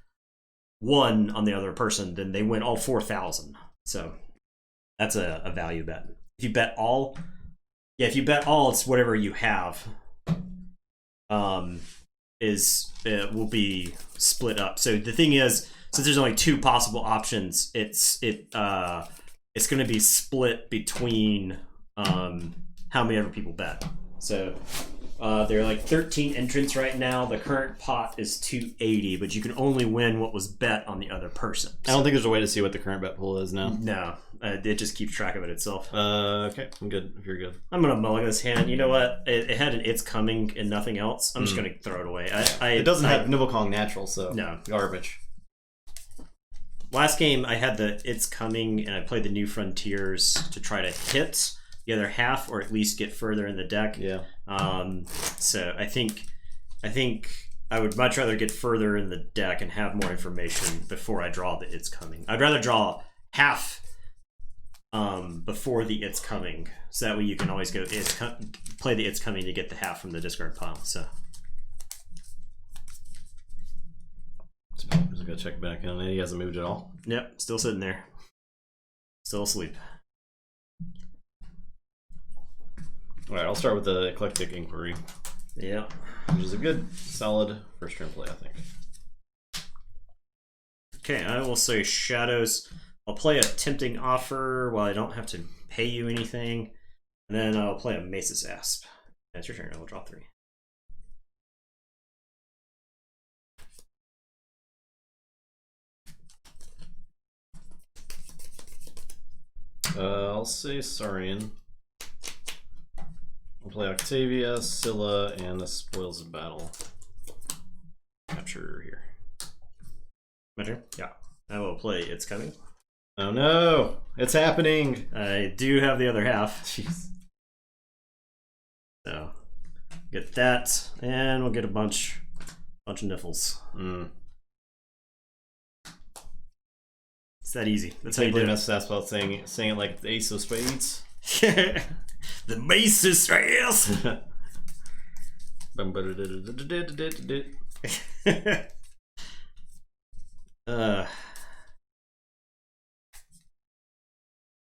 Speaker 2: 1 on the other person, then they win all 4,000. So that's a value bet. If you bet all, it's whatever you have. Will be split up. So the thing is, since there's only 2 possible options, it's going to be split between how many other people bet. So there are like 13 entrants right now. The current pot is 280, but you can only win what was bet on the other person.
Speaker 1: I don't think there's a way to see what the current bet pool is now.
Speaker 2: No, it just keeps track of it itself.
Speaker 1: Okay, I'm good. If you're good,
Speaker 2: I'm gonna mulligan this hand. You know what? It had an "It's Coming" and nothing else. I'm just gonna throw it away.
Speaker 1: It doesn't have Nibble Kong natural, so
Speaker 2: no
Speaker 1: garbage.
Speaker 2: Last game I had the "It's Coming" and I played the New Frontiers to try to hit the other half or at least get further in the deck.
Speaker 1: Yeah.
Speaker 2: So I think I would much rather get further in the deck and have more information before I draw the "It's Coming." I'd rather draw half before the "It's Coming, so that way you can always go play the "It's Coming" to get the half from the discard pile. So
Speaker 1: I'm just gonna check back in. He hasn't moved at all.
Speaker 2: Yep, still sitting there, still asleep.
Speaker 1: All right, I'll start with the Eclectic Inquiry.
Speaker 2: Yeah,
Speaker 1: which is a good, solid first turn play, I think.
Speaker 2: Okay, I will say Shadows. I'll play a Tempting Offer while I don't have to pay you anything. And then I'll play a Mace's Asp. That's your turn. I will draw 3.
Speaker 1: I'll say Saurian. I'll play Octavia, Scylla, and the Spoils of Battle. Capture here.
Speaker 2: My turn? Yeah. I will play It's Coming.
Speaker 1: Oh no! It's happening!
Speaker 2: I do have the other half.
Speaker 1: Jeez.
Speaker 2: So, get that, and we'll get a bunch of niffles. It's that easy. That's how you do it.
Speaker 1: That's about saying it like the Ace of Spades.
Speaker 2: The Mace is fast. I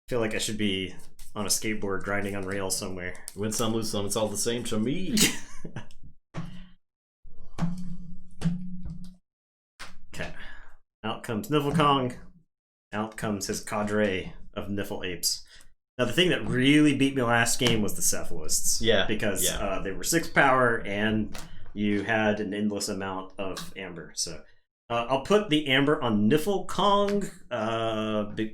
Speaker 2: feel like I should be on a skateboard grinding on rails somewhere.
Speaker 1: Win some, lose some. It's all the same to me.
Speaker 2: Okay. Out comes Niflkong. Out comes his cadre of Niffle Apes. Now, the thing that really beat me last game was the Cephalists.
Speaker 1: Yeah.
Speaker 2: Because they were 6 power and you had an endless amount of Amber. So I'll put the Amber on Niflkong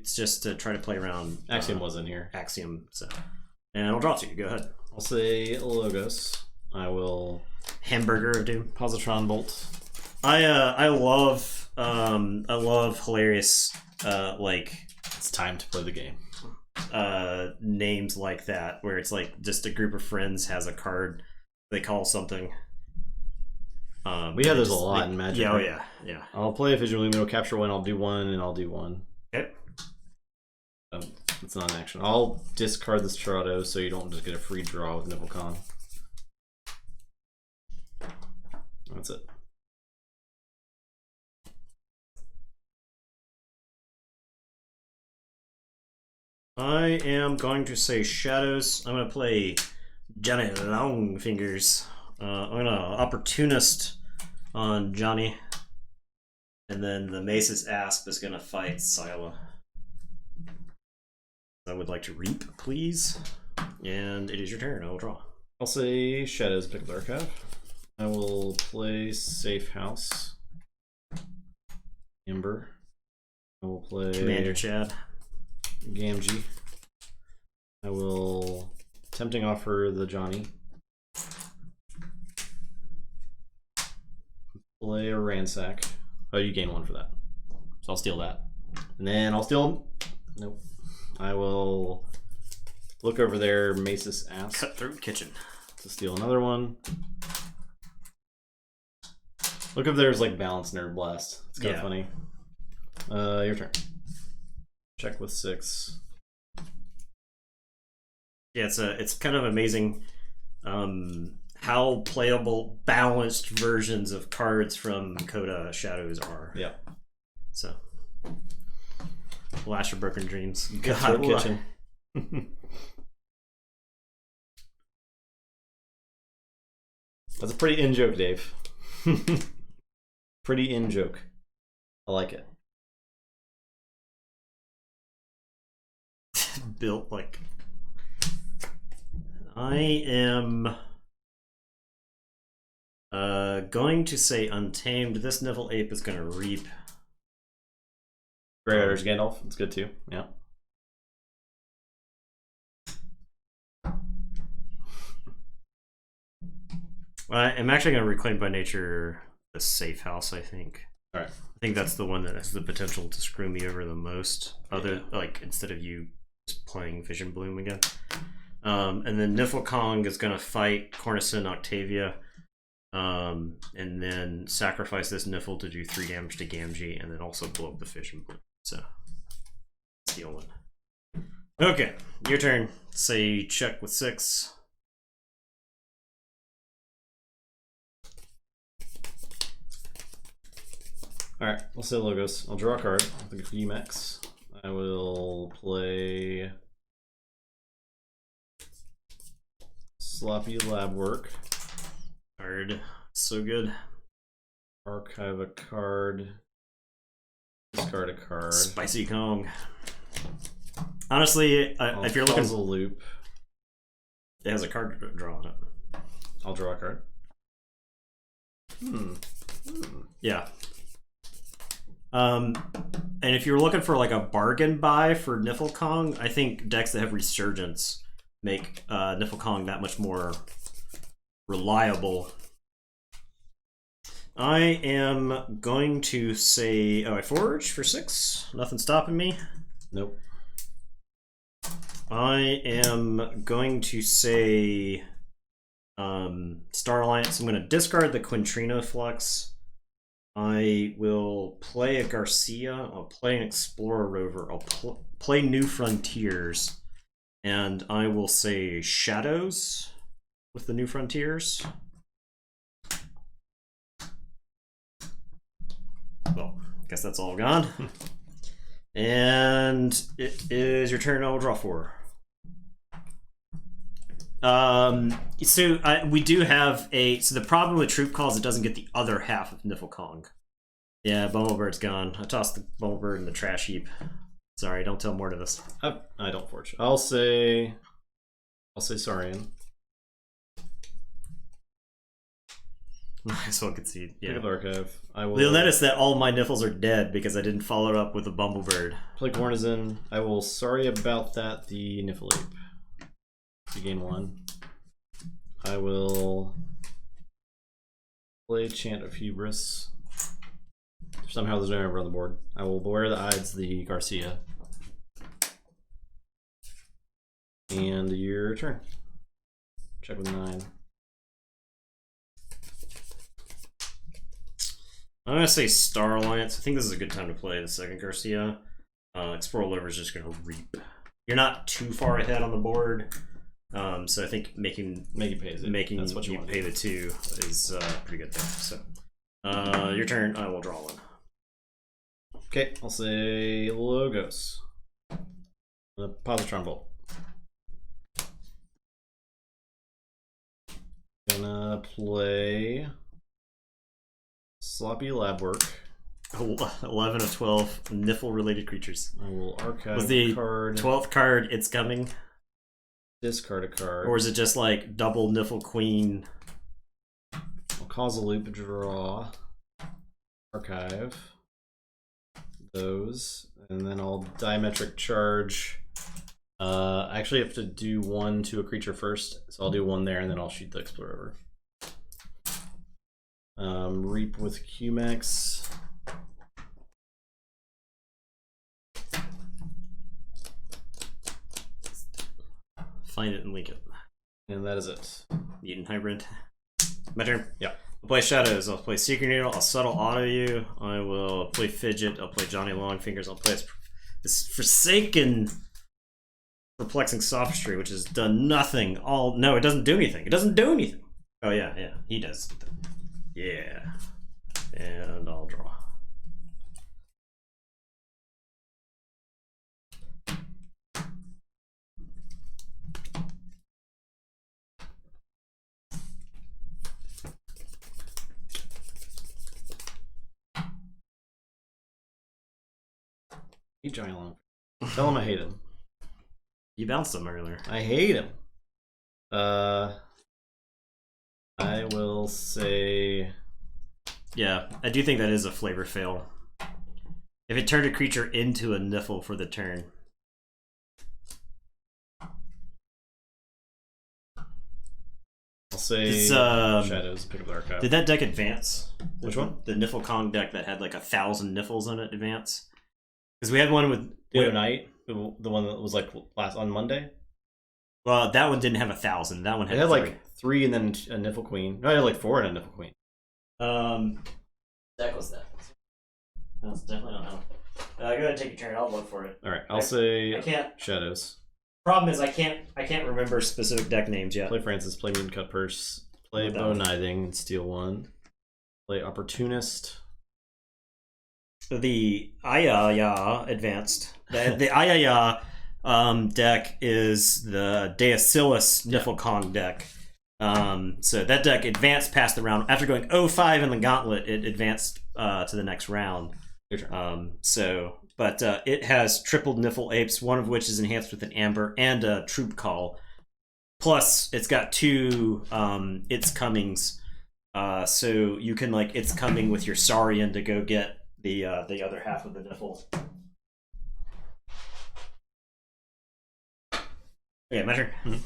Speaker 2: just to try to play around.
Speaker 1: Axiom was in here.
Speaker 2: Axiom. So, and I'll draw 2. Go ahead.
Speaker 1: I'll say Logos. I will
Speaker 2: Hamburger of Doom.
Speaker 1: Positron Bolt.
Speaker 2: I love hilarious
Speaker 1: it's time to play the game.
Speaker 2: Names like that where it's like just a group of friends has a card they call something.
Speaker 1: We have those a lot in Magic.
Speaker 2: Yeah,
Speaker 1: right?
Speaker 2: yeah.
Speaker 1: I'll play a Visual Lumino, capture 1, I'll do 1, and I'll do 1.
Speaker 2: Okay.
Speaker 1: It's not an action. I'll discard this Strato so you don't just get a free draw with Niflkong. That's it.
Speaker 2: I am going to say Shadows. I'm going to play Johnny Longfingers. I'm going to Opportunist on Johnny. And then the Mace's Asp is going to fight Scylla. I would like to Reap, please. And it is your turn. I will draw.
Speaker 1: I'll say Shadows, pick up Archive. I will play Safe House. Ember. I will play
Speaker 2: Commander Chad.
Speaker 1: Gamgee. I will Tempting Offer the Johnny. Play a Ransack. Oh, you gain 1 for that. So I'll steal that. And then I'll steal... Nope. I will look over there, Mace's Asp.
Speaker 2: Cutthroat Kitchen.
Speaker 1: To steal another one. Look over there's like Balanced Nerd Blast. It's kind of funny. Your turn. Check with 6.
Speaker 2: Yeah, it's kind of amazing how playable balanced versions of cards from Coda Shadows are.
Speaker 1: Yeah.
Speaker 2: So, Lash of Broken Dreams.
Speaker 1: God, Kitchen. That's a pretty in joke, Dave. Pretty in joke. I like it.
Speaker 2: Built like I am going to say Untamed. This Niffle Ape is going to Reap.
Speaker 1: Grey Riders Gandalf. It's good too. Yeah.
Speaker 2: I'm actually going to Reclaim by Nature the Safe House, I think.
Speaker 1: All right.
Speaker 2: I think that's the one that has the potential to screw me over the most. Instead of you just playing Vision Bloom again. And then Niflkong is going to fight Cornison Octavia. And then sacrifice this Niffle to do 3 damage to Gamgee, and then also blow up the Vision Bloom. So, steal 1. Okay, your turn. Say check with 6.
Speaker 1: Alright, we'll say Logos. I'll draw a card. I'll think of UMax. I will play Sloppy Lab Work.
Speaker 2: Card. So good.
Speaker 1: Archive a card. Discard a card.
Speaker 2: Spicy Kong. Honestly, if you're looking...
Speaker 1: Causal Loop.
Speaker 2: It has a card to draw on it.
Speaker 1: I'll draw a card.
Speaker 2: Yeah. And if you're looking for like a bargain buy for Niflkong, I think decks that have Resurgence make Niflkong that much more reliable. I am going to say, I forge for 6. Nothing stopping me.
Speaker 1: Nope.
Speaker 2: I am going to say Star Alliance. I'm going to discard the Quintrino Flux. I will play a Garcia. I'll play an Explorer Rover. I'll play New Frontiers. And I will say Shadows with the New Frontiers. Well, I guess that's all gone. And it is your turn. I will draw 4. We do have so the problem with Troop Calls, it doesn't get the other half of Niflkong. Yeah, Bumblebird's gone. I tossed the Bumblebird in the trash heap. Sorry, don't tell more to this.
Speaker 1: I don't forge. I'll say Saurian.
Speaker 2: I still concede. Yeah.
Speaker 1: Pick up Archive. I will.
Speaker 2: You'll notice that all my Niffles are dead because I didn't follow it up with a Bumblebird.
Speaker 1: Play Gornizen. I will. Sorry about that. The Niffleape. You gain 1. I will play Chant of Hubris. Somehow there's no number on the board. I will Beware the Ides, the Garcia. And your turn. Check with 9.
Speaker 2: I'm going to say Star Alliance. I think this is a good time to play the second Garcia. Explorer Rover is just going to reap. You're not too far ahead on the board. So I think making
Speaker 1: That's what
Speaker 2: you pay the 2 is pretty good there. So your turn. I will draw 1.
Speaker 1: Okay, I'll say Logos. The Positron Bolt. Gonna play Sloppy Lab Work.
Speaker 2: 11 of 12 Niffle related creatures.
Speaker 1: I will archive
Speaker 2: Was the
Speaker 1: card.
Speaker 2: 12th card It's Coming?
Speaker 1: Discard a card.
Speaker 2: Or is it just like double Niffle Queen?
Speaker 1: I'll cause a loop, draw. Archive. Those. And then I'll diametric charge. I actually have to do 1 to a creature first. So I'll do 1 there and then I'll shoot the Explorer over. Reap with QMax.
Speaker 2: Find it and link it.
Speaker 1: And that is it.
Speaker 2: Mutant Hybrid. My turn?
Speaker 1: Yeah.
Speaker 2: I'll play Shadows. I'll play Secret Needle. I'll Subtle Auto You. I will play Fidget. I'll play Johnny Longfingers. I'll play this Forsaken Perplexing Sophistry, which has done nothing. No, it doesn't do anything. It doesn't do anything. Oh, yeah, he does. Yeah. And I'll draw.
Speaker 1: Hate Johnny Long. Tell him I hate him.
Speaker 2: You bounced him earlier.
Speaker 1: I hate him. I will say...
Speaker 2: Yeah, I do think that is a flavor fail. If it turned a creature into a Niffle for the turn.
Speaker 1: I'll say Shadows, pick up the Archive.
Speaker 2: Did that deck advance?
Speaker 1: Which one?
Speaker 2: The Niflkong deck that had like 1,000 Niffles in it advance? Because we had one with...
Speaker 1: The other night? The one that was like on Monday?
Speaker 2: Well, that one didn't have 1,000. That one had,
Speaker 1: it had like 3 and then a Niffle Queen. No, I had like 4 and a Niffle Queen.
Speaker 2: Deck was that. That's definitely not how. Go ahead and take your turn. I'll look for it.
Speaker 1: Alright, I'll say
Speaker 2: I can't.
Speaker 1: Shadows.
Speaker 2: Problem is I can't remember specific deck names yet.
Speaker 1: Play Francis, play Mutant Cut Purse, play Bow Knithing and steal 1. Play Opportunist.
Speaker 2: The Ayaya advanced. The Ayaya deck is the Deacillus Niflkong deck. So that deck advanced past the round. After going 0-5 in the gauntlet, it advanced to the next round.
Speaker 1: Your turn.
Speaker 2: But it has tripled Niffle Apes, one of which is enhanced with an Amber and a Troop Call. Plus, it's got 2 It's Comings. So you can, like, It's Coming with your Saurian to go get the other half of the Niffle. Okay, my turn.
Speaker 1: Mm-hmm.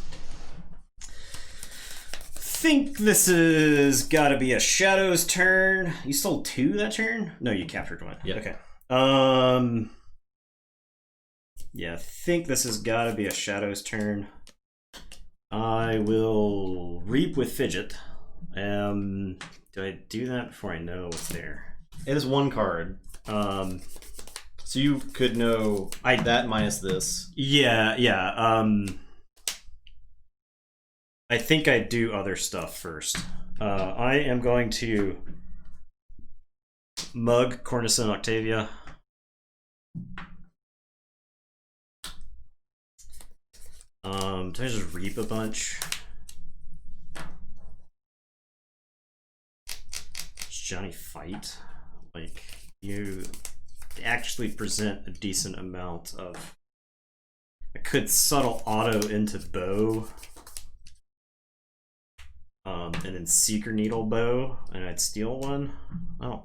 Speaker 2: Think this has got to be a Shadow's turn. You sold 2 that turn? No, you captured 1.
Speaker 1: Yeah.
Speaker 2: Okay. Yeah, I think this has got to be a Shadow's turn. I will Reap with Fidget. Do I do that before I know what's there?
Speaker 1: It is 1 card. So you could know that minus this.
Speaker 2: Yeah. I think I do other stuff first. I am going to Mug Cornison Octavia. Do I just Reap a bunch? Does Johnny fight? Like, you actually present a decent amount of... I could Subtle Auto into Bow. And then Seeker Needle Bow, and I'd steal 1. I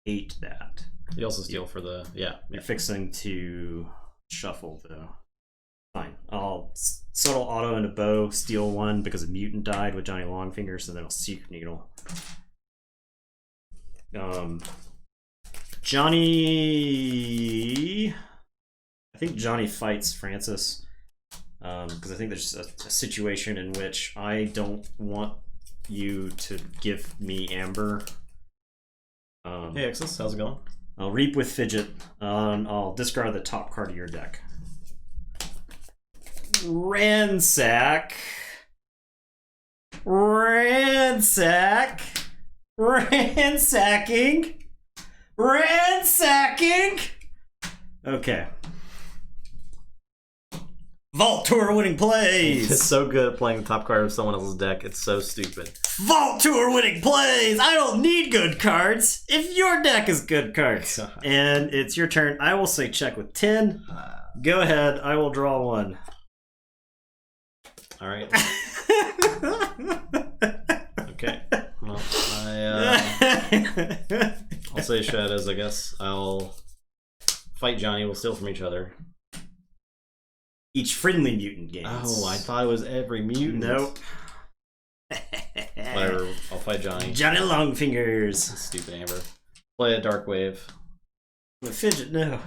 Speaker 2: hate that.
Speaker 1: You also steal for the... Yeah.
Speaker 2: You're fixing to shuffle, though. Fine. I'll Subtle Auto into Bow, steal 1 because a Mutant died with Johnny Longfinger, so then I'll Seeker Needle. Johnny... I think Johnny fights Francis. Because I think there's a situation in which I don't want you to give me Amber.
Speaker 1: Hey, Exus, how's it going?
Speaker 2: I'll Reap with Fidget. I'll discard the top card of your deck. Ransack. Ransacking. Okay. Vault Tour winning plays!
Speaker 1: It's so good at playing the top card of someone else's deck. It's so stupid.
Speaker 2: Vault Tour winning plays! I don't need good cards if your deck is good cards. And it's your turn. I will say check with 10. Go ahead. I will draw 1.
Speaker 1: All right. Okay. Well, I'll say Shadows, I guess. I'll fight Johnny. We'll steal from each other.
Speaker 2: Each friendly mutant gains.
Speaker 1: Oh, I thought it was every mutant.
Speaker 2: Nope.
Speaker 1: Whatever. I'll fight Johnny.
Speaker 2: Johnny Longfingers.
Speaker 1: Stupid Amber. Play a Dark Wave.
Speaker 2: With Fidget, no.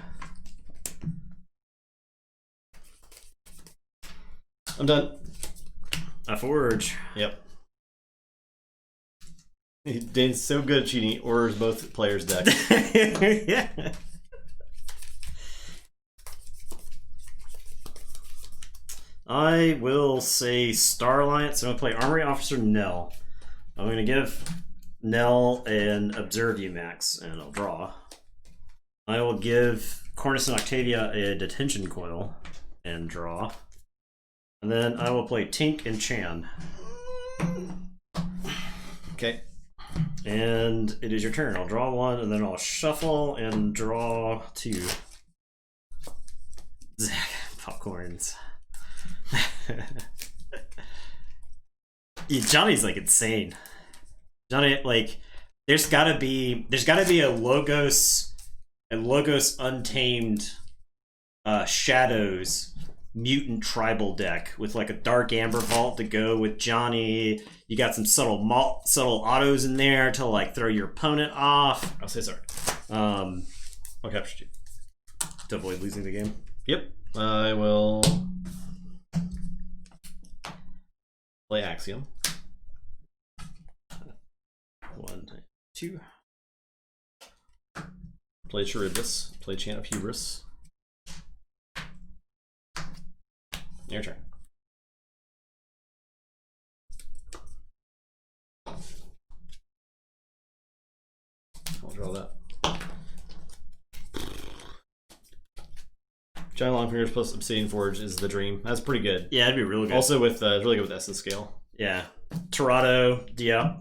Speaker 1: I'm done.
Speaker 2: A Forge.
Speaker 1: Yep. Dane's so good at cheating, he orders both players' decks.
Speaker 2: Yeah. I will say Star Alliance. I'm going to play Armory Officer Nell. I'm going to give Nell an Observe You Max, and I'll draw. I will give Cornison Octavia a Detention Coil, and draw. And then I will play Tink and Chan.
Speaker 1: Okay.
Speaker 2: And it is your turn. I'll draw 1, and then I'll shuffle and draw 2. Zach, popcorns. Yeah, Johnny's like insane. Johnny, like, there's gotta be a Logos Untamed Shadows mutant tribal deck with like a Dark Amber Vault to go with Johnny. You got some subtle autos in there to like throw your opponent off.
Speaker 1: I'll say sorry.
Speaker 2: I'll
Speaker 1: capture 2
Speaker 2: to avoid losing the game.
Speaker 1: Yep. I will play Axiom.
Speaker 2: 1, 2.
Speaker 1: Play Charybdis. Play Chant of Hubris. Your turn. I'll draw that. Giant Longfingers plus Obsidian Forge is the dream. That's pretty good.
Speaker 2: Yeah, that'd be really good.
Speaker 1: Also with really good with Essence Scale.
Speaker 2: Yeah. Torado, yep.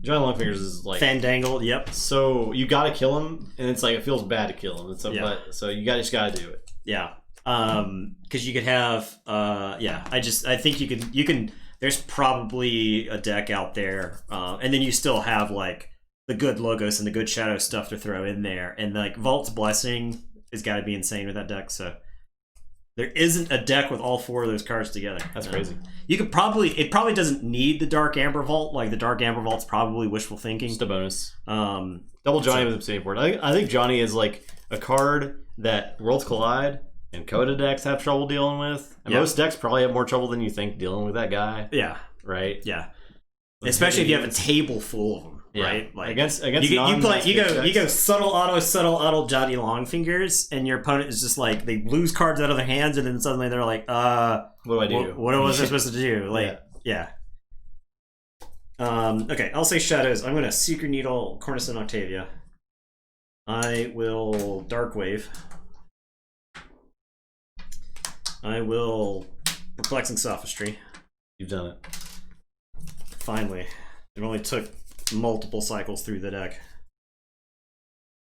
Speaker 1: Johnny Longfingers is like
Speaker 2: Fandangle. Yep.
Speaker 1: So you gotta kill him, and it's like it feels bad to kill him. So you just gotta do it.
Speaker 2: Yeah. Because you could have I think you can. There's probably a deck out there, and then you still have like the good Logos and the good Shadow stuff to throw in there, and like Vault's Blessing has got to be insane with that deck. So there isn't a deck with all 4 of those cards together.
Speaker 1: That's crazy.
Speaker 2: You could it probably doesn't need the Dark Amber Vault. Like the Dark Amber Vault's probably wishful thinking.
Speaker 1: Just a bonus. Double Johnny with Obsidian Port. I think Johnny is like a card that Worlds Collide and Coda decks have trouble dealing with. And most decks probably have more trouble than you think dealing with that guy.
Speaker 2: Yeah.
Speaker 1: Right?
Speaker 2: Yeah. Especially if you have a table full of them. Yeah. Right?
Speaker 1: Like against you
Speaker 2: go subtle auto Johnny Longfingers, and your opponent is just like they lose cards out of their hands, and then suddenly they're like, what
Speaker 1: do I do?
Speaker 2: What was I supposed to do? Like okay, I'll say Shadows. I'm gonna Secret Needle Cornerstone Octavia. I will Darkwave. I will Perplexing Sophistry.
Speaker 1: You've done it.
Speaker 2: Finally. It only took multiple cycles through the deck.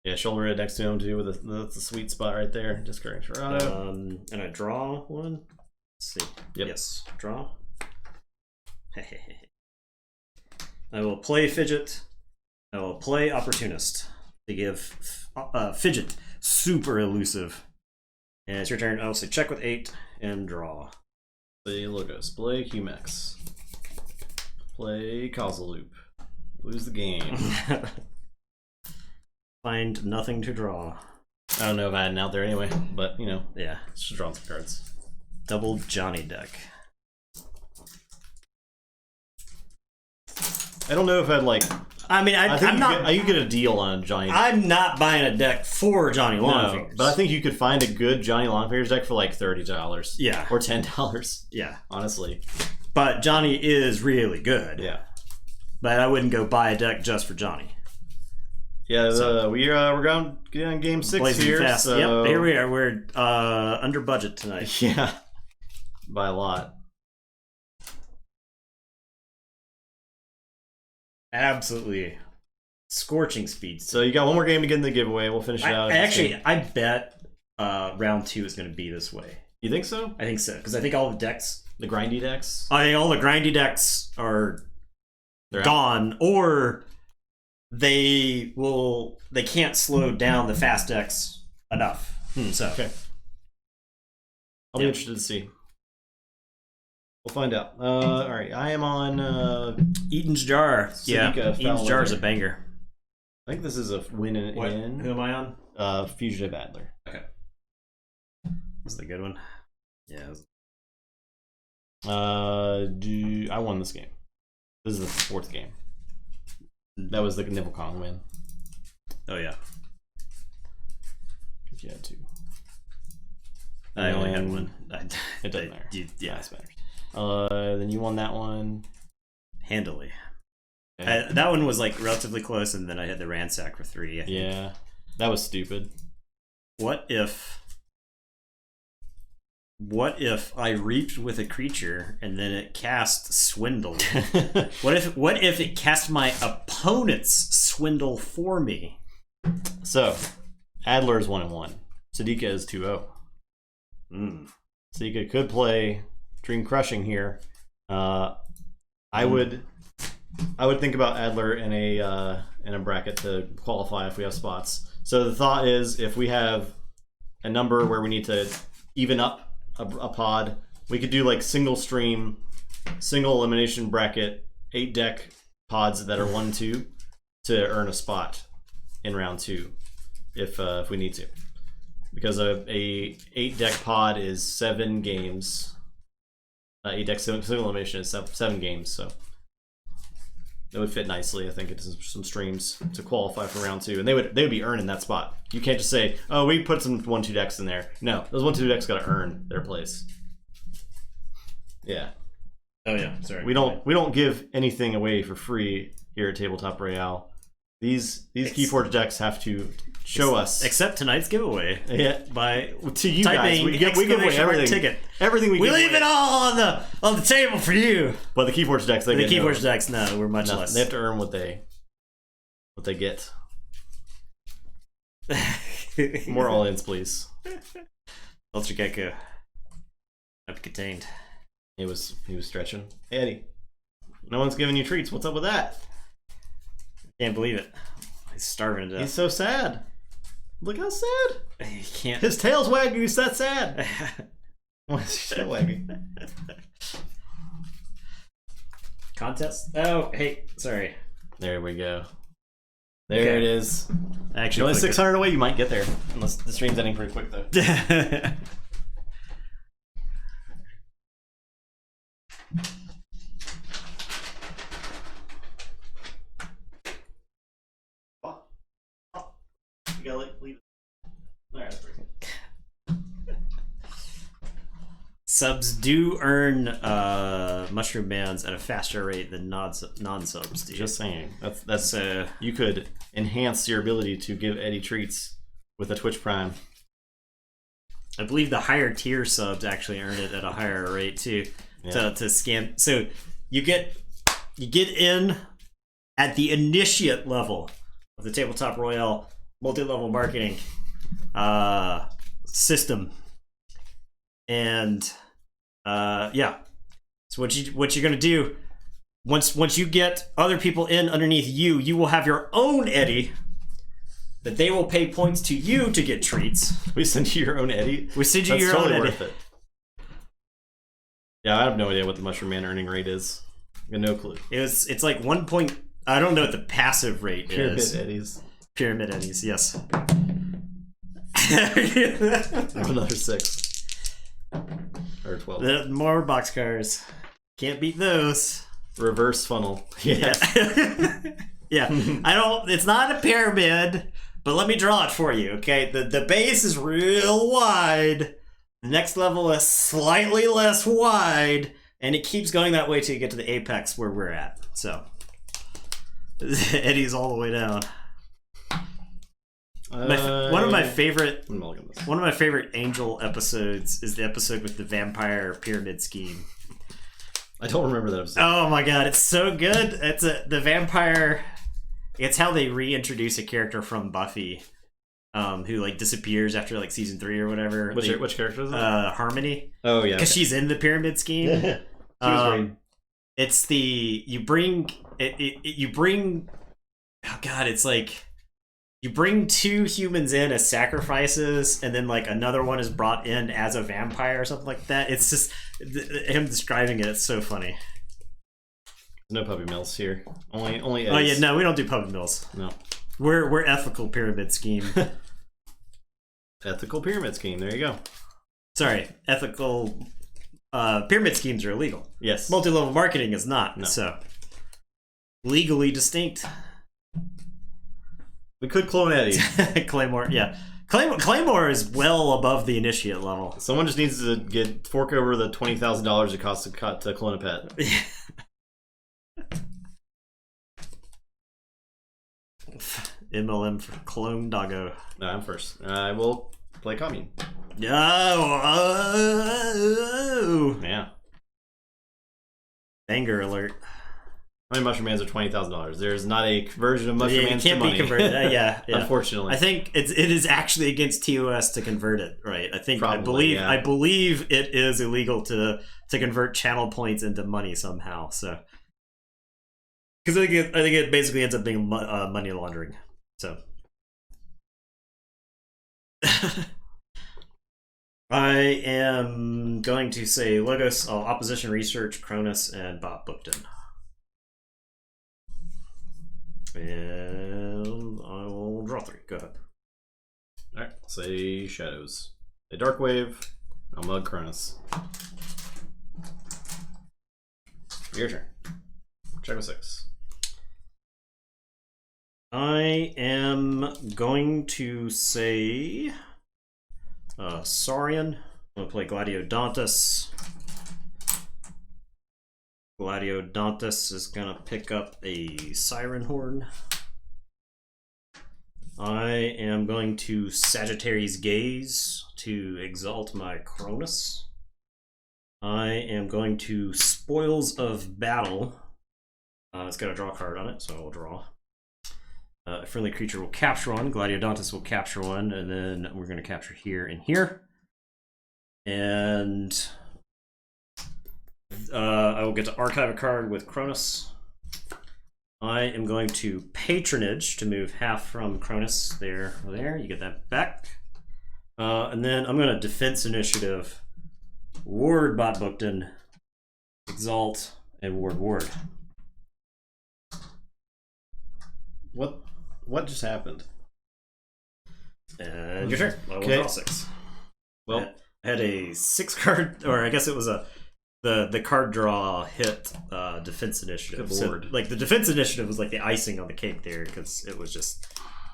Speaker 1: Yeah, Shoulder Red next to him too, that's a sweet spot right there. Discarding Toronto.
Speaker 2: And I draw one. Let's see.
Speaker 1: Yep.
Speaker 2: Yes, draw. I will play Fidget. I will play Opportunist to give Fidget super elusive. And it's your turn. I will say check with 8 and draw.
Speaker 1: Play Logos. Play Humex. Play Causal Loop. Lose the game.
Speaker 2: Find nothing to draw.
Speaker 1: I don't know if I had an out there anyway, but you know.
Speaker 2: Yeah.
Speaker 1: Let's just draw some cards.
Speaker 2: Double Johnny deck.
Speaker 1: I don't know if I'd like.
Speaker 2: I mean,
Speaker 1: you get a deal on Johnny.
Speaker 2: I'm not buying a deck for Johnny Longfingers.
Speaker 1: No, but I think you could find a good Johnny Longfingers deck for like $30.
Speaker 2: Yeah.
Speaker 1: Or $10.
Speaker 2: Yeah.
Speaker 1: Honestly.
Speaker 2: But Johnny is really good.
Speaker 1: Yeah.
Speaker 2: But I wouldn't go buy a deck just for Johnny.
Speaker 1: Yeah, we're going on game 6 here.
Speaker 2: Fast.
Speaker 1: So...
Speaker 2: Yep, here we are. We're under budget tonight.
Speaker 1: Yeah. By a lot.
Speaker 2: Absolutely scorching speed.
Speaker 1: So you got one more game to get in the giveaway. We'll finish it out.
Speaker 2: I bet round 2 is going to be this way.
Speaker 1: You think so?
Speaker 2: I think so, because I think all the decks,
Speaker 1: the grindy decks,
Speaker 2: I think all the grindy decks they're gone, or they can't slow down the fast decks enough. So
Speaker 1: okay, I'll be interested to see. We'll find out. All right, I am on
Speaker 2: Eaton's Jar.
Speaker 1: Sadika,
Speaker 2: Eaton's Jar is a banger.
Speaker 1: I think this is a win and in.
Speaker 2: Who am I on?
Speaker 1: Fugitive Adler.
Speaker 2: Okay, this is a good one. Yeah.
Speaker 1: I won this game. This is the 4th game. That was the Nibble Kong win.
Speaker 2: Oh yeah.
Speaker 1: Yeah, 2.
Speaker 2: I only had one.
Speaker 1: It doesn't matter.
Speaker 2: Yeah,
Speaker 1: it matters. Then you won that one
Speaker 2: handily.
Speaker 1: Okay.
Speaker 2: That one was like relatively close, and then I had the Ransack for 3.
Speaker 1: Yeah, that was stupid.
Speaker 2: What if I reaped with a creature and then it cast Swindle? What if it cast my opponent's Swindle for me?
Speaker 1: So, Adler is 1-1. Sadika is 2-0. Sadika could play Dream Crushing here. I would think about Adler in a bracket to qualify if we have spots. So the thought is, if we have a number where we need to even up a pod, we could do like single stream, single elimination bracket, 8 deck pods that are 1-2 to earn a spot in round 2 if we need to, because a 8 deck pod is 7 games. 8 deck single elimination is 7 games, so it would fit nicely, I think, into some streams to qualify for round 2, and they would be earning that spot. You can't just say, "Oh, we put some 1-2 decks in there." No, those 1-2 decks got to earn their place. Yeah.
Speaker 2: Oh yeah. Sorry.
Speaker 1: We don't give anything away for free here at Tabletop Royale. These Keyforge decks have to Show us.
Speaker 2: Except tonight's giveaway.
Speaker 1: Yeah.
Speaker 2: By
Speaker 1: to you guys. We give away everything.
Speaker 2: Ticket.
Speaker 1: Everything we
Speaker 2: leave it all on the table for you.
Speaker 1: But the Keyforge decks,
Speaker 2: the Keyforge decks, no, we're much less.
Speaker 1: They have to earn what they get. More all-ins, please.
Speaker 2: Ultra Gecko. Up contained.
Speaker 1: He was stretching. Hey, Eddie. No one's giving you treats. What's up with that?
Speaker 2: Can't believe it. He's starving to death.
Speaker 1: He's so sad. Look how sad.
Speaker 2: He can't.
Speaker 1: His tail's wagging. He's that sad. Why is his tail wagging?
Speaker 2: Contest? Oh, hey, sorry.
Speaker 1: There we go. There it is.
Speaker 2: Actually,
Speaker 1: you're only 600 away. You might get there, unless the stream's ending pretty quick, though. You gotta leave it. All right, that's pretty good.
Speaker 2: Subs do earn mushroom bands at a faster rate than non-subs do.
Speaker 1: Just saying. That's you could enhance your ability to give Eddie treats with a Twitch Prime.
Speaker 2: I believe the higher tier subs actually earn it at a higher rate too. Yeah. To scam. So you get in at the initiate level of the Tabletop Royale multi-level marketing system, and yeah. So what you're gonna do once you get other people in underneath you, you will have your own Eddie that they will pay points to you to get treats.
Speaker 1: We send you your own Eddie.
Speaker 2: We send you
Speaker 1: That's
Speaker 2: your
Speaker 1: totally
Speaker 2: own
Speaker 1: worth
Speaker 2: Eddie.
Speaker 1: It. Yeah, I have no idea what the Mushroom Man earning rate is. I got no clue.
Speaker 2: It's like 1 point. I don't know what the passive rate is.
Speaker 1: Pyramid Eddies.
Speaker 2: Pyramid Eddies, yes.
Speaker 1: Another 6 or 12.
Speaker 2: More boxcars. Can't beat those.
Speaker 1: Reverse funnel. Yeah.
Speaker 2: Yeah. I don't. It's not a pyramid, but let me draw it for you. Okay. The base is real wide. The next level is slightly less wide, and it keeps going that way till you get to the apex where we're at. So Eddie's all the way down. One of my favorite Angel episodes is the episode with the vampire pyramid scheme.
Speaker 1: I don't remember that episode.
Speaker 2: Oh my god, it's so good. It's the vampire. It's how they reintroduce a character from Buffy, who like disappears after like season 3 or whatever.
Speaker 1: Which character is it?
Speaker 2: Harmony.
Speaker 1: Oh yeah,
Speaker 2: because she's in the pyramid scheme.
Speaker 1: She was great.
Speaker 2: It's the you bring. Oh god, it's like you bring 2 humans in as sacrifices, and then like another one is brought in as a vampire or something like that. It's just him describing it. It's so funny.
Speaker 1: No puppy mills here. Only. Eddies.
Speaker 2: Oh yeah, no, we don't do puppy mills.
Speaker 1: No,
Speaker 2: we're ethical pyramid scheme.
Speaker 1: Ethical pyramid scheme. There you go.
Speaker 2: Sorry, ethical pyramid schemes are illegal.
Speaker 1: Yes.
Speaker 2: Multi-level marketing is not.
Speaker 1: No.
Speaker 2: So legally distinct.
Speaker 1: We could clone Eddie.
Speaker 2: Claymore, yeah. Claymore is well above the initiate level.
Speaker 1: Someone just needs to fork over the $20,000 it costs to clone a pet.
Speaker 2: MLM for clone doggo.
Speaker 1: No, I'm first. I will play commune.
Speaker 2: Oh,
Speaker 1: yeah.
Speaker 2: Anger alert.
Speaker 1: How many Mushroom Mans are $20,000? There's not a conversion of Mushroom Mans to money.
Speaker 2: It can't be converted. Yeah.
Speaker 1: Unfortunately.
Speaker 2: I think it is actually against TOS to convert it, right?
Speaker 1: Probably,
Speaker 2: I believe it is illegal to convert channel points into money somehow. So, because I think it basically ends up being money laundering. So, I am going to say Logos, Opposition Research, Cronus, and Bob Bookton. And I will draw 3. Go ahead.
Speaker 1: Alright, say Shadows. A Darkwave. I'll mug Cronus. Your turn. Check with 6.
Speaker 2: I am going to say Saurian. I'm going to play Gladiodontus. Gladiodontus is going to pick up a Siren Horn. I am going to Sagittarius Gaze to exalt my Cronus. I am going to Spoils of Battle. It's got a draw card on it, so I'll draw. A friendly creature will capture one. Gladiodontus will capture one, and then we're going to capture here and here. And I will get to archive a card with Cronus. I am going to Patronage to move half from Cronus there. You get that back. And then I'm going to Defense Initiative, Ward Botbookton, Exalt, and Ward.
Speaker 1: What just happened?
Speaker 2: And your turn. I will draw 6.
Speaker 1: Well,
Speaker 2: I had a 6 card, or I guess it was the card draw hit Defense Initiative. So, like, the Defense Initiative was like the icing on the cake there, because it was just,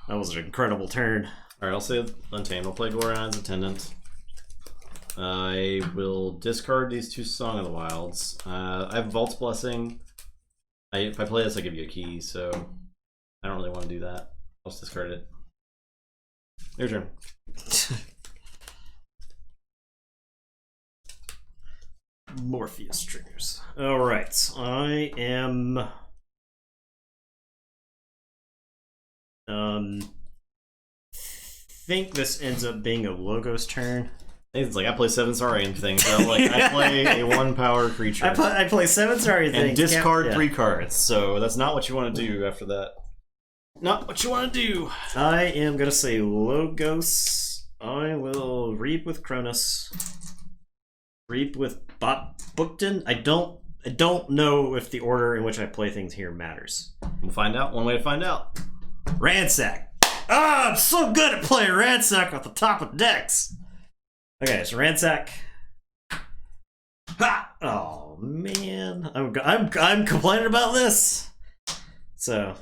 Speaker 2: that was an incredible turn.
Speaker 1: Alright, I'll say Untamed. I'll play Glorion's Attendant. I will discard these 2 Song of the Wilds. I have Vault's Blessing. If I play this, I give you a key, so I don't really want to do that. I'll just discard it. Your turn.
Speaker 2: Morpheus triggers. Alright, I am... think this ends up being a Logos turn.
Speaker 1: It's like I play 7 Saurian things. So like I play a 1-power creature.
Speaker 2: I play 7 Saurian things.
Speaker 1: And discard 3 cards. So that's not what you want to do after that. Not what you want to do.
Speaker 2: I am going to say Logos. I will Reap with Cronus. Reap with Botbookton. I don't know if the order in which I play things here matters.
Speaker 1: We'll find out. One way to find out.
Speaker 2: Ransack. Ah, I'm so good at playing Ransack off the top of decks. Okay, so Ransack. Ha! Oh man, I'm complaining about this. So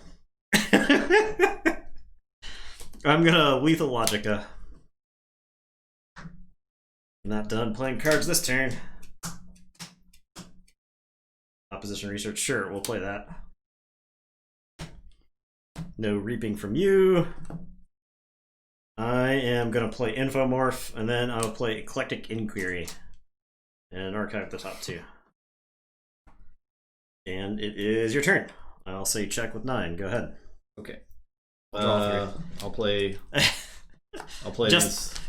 Speaker 2: I'm gonna Lethal Logica. Not done playing cards this turn. Opposition Research, sure, we'll play that. No reaping from you. I am going to play Infomorph, and then I'll play Eclectic Inquiry. And archive the top 2. And it is your turn. I'll say check with 9. Go ahead.
Speaker 1: Okay. I'll play...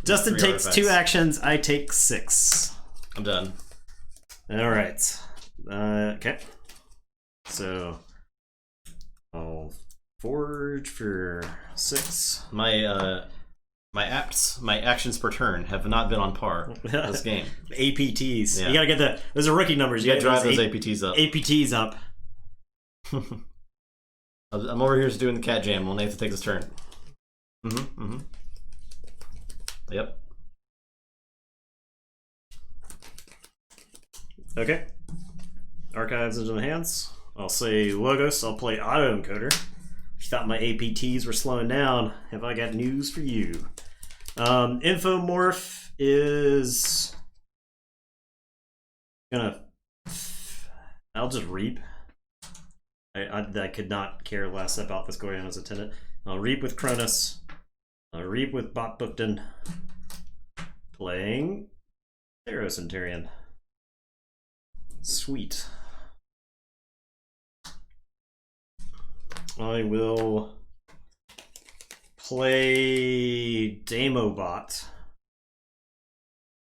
Speaker 2: Justin takes 2 actions. I take 6.
Speaker 1: I'm done.
Speaker 2: Alright. Okay. So... I'll forge for 6.
Speaker 1: My actions per turn have not been on par this game.
Speaker 2: APTs.
Speaker 1: Yeah.
Speaker 2: You gotta get those are rookie numbers.
Speaker 1: You gotta drive those APTs up.
Speaker 2: APTs up.
Speaker 1: I'm over here just doing the cat jam while Nathan takes his turn. Yep.
Speaker 2: Okay. Archives into the hands. I'll say Logos. I'll play Autoencoder. If you thought my APTs were slowing down, have I got news for you? Infomorph is gonna... I'll just Reap. I could not care less about this Glorion's Attendant. I'll Reap with Cronus. I'll Reap with Botbookton. Playing Theros Centurion. Sweet. I will play Demobot.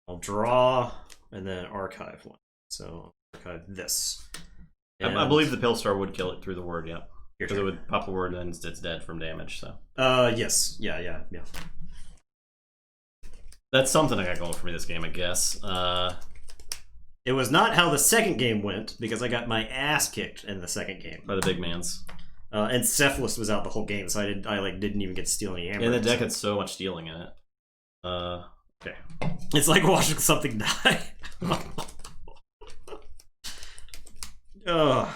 Speaker 2: I'll draw and then archive one. So archive this.
Speaker 1: And I believe the Pillstar would kill it through the word, yeah. Because it would pop the word and it's dead from damage, so.
Speaker 2: Yes. Yeah.
Speaker 1: That's something I got going for me this game, I guess.
Speaker 2: It was not how the second game went, because I got my ass kicked in the second game.
Speaker 1: By the big mans.
Speaker 2: And Cephalus was out the whole game, so I didn't even get to steal any amber.
Speaker 1: And the deck had so much stealing in it. Okay.
Speaker 2: It's like watching something die. Ugh.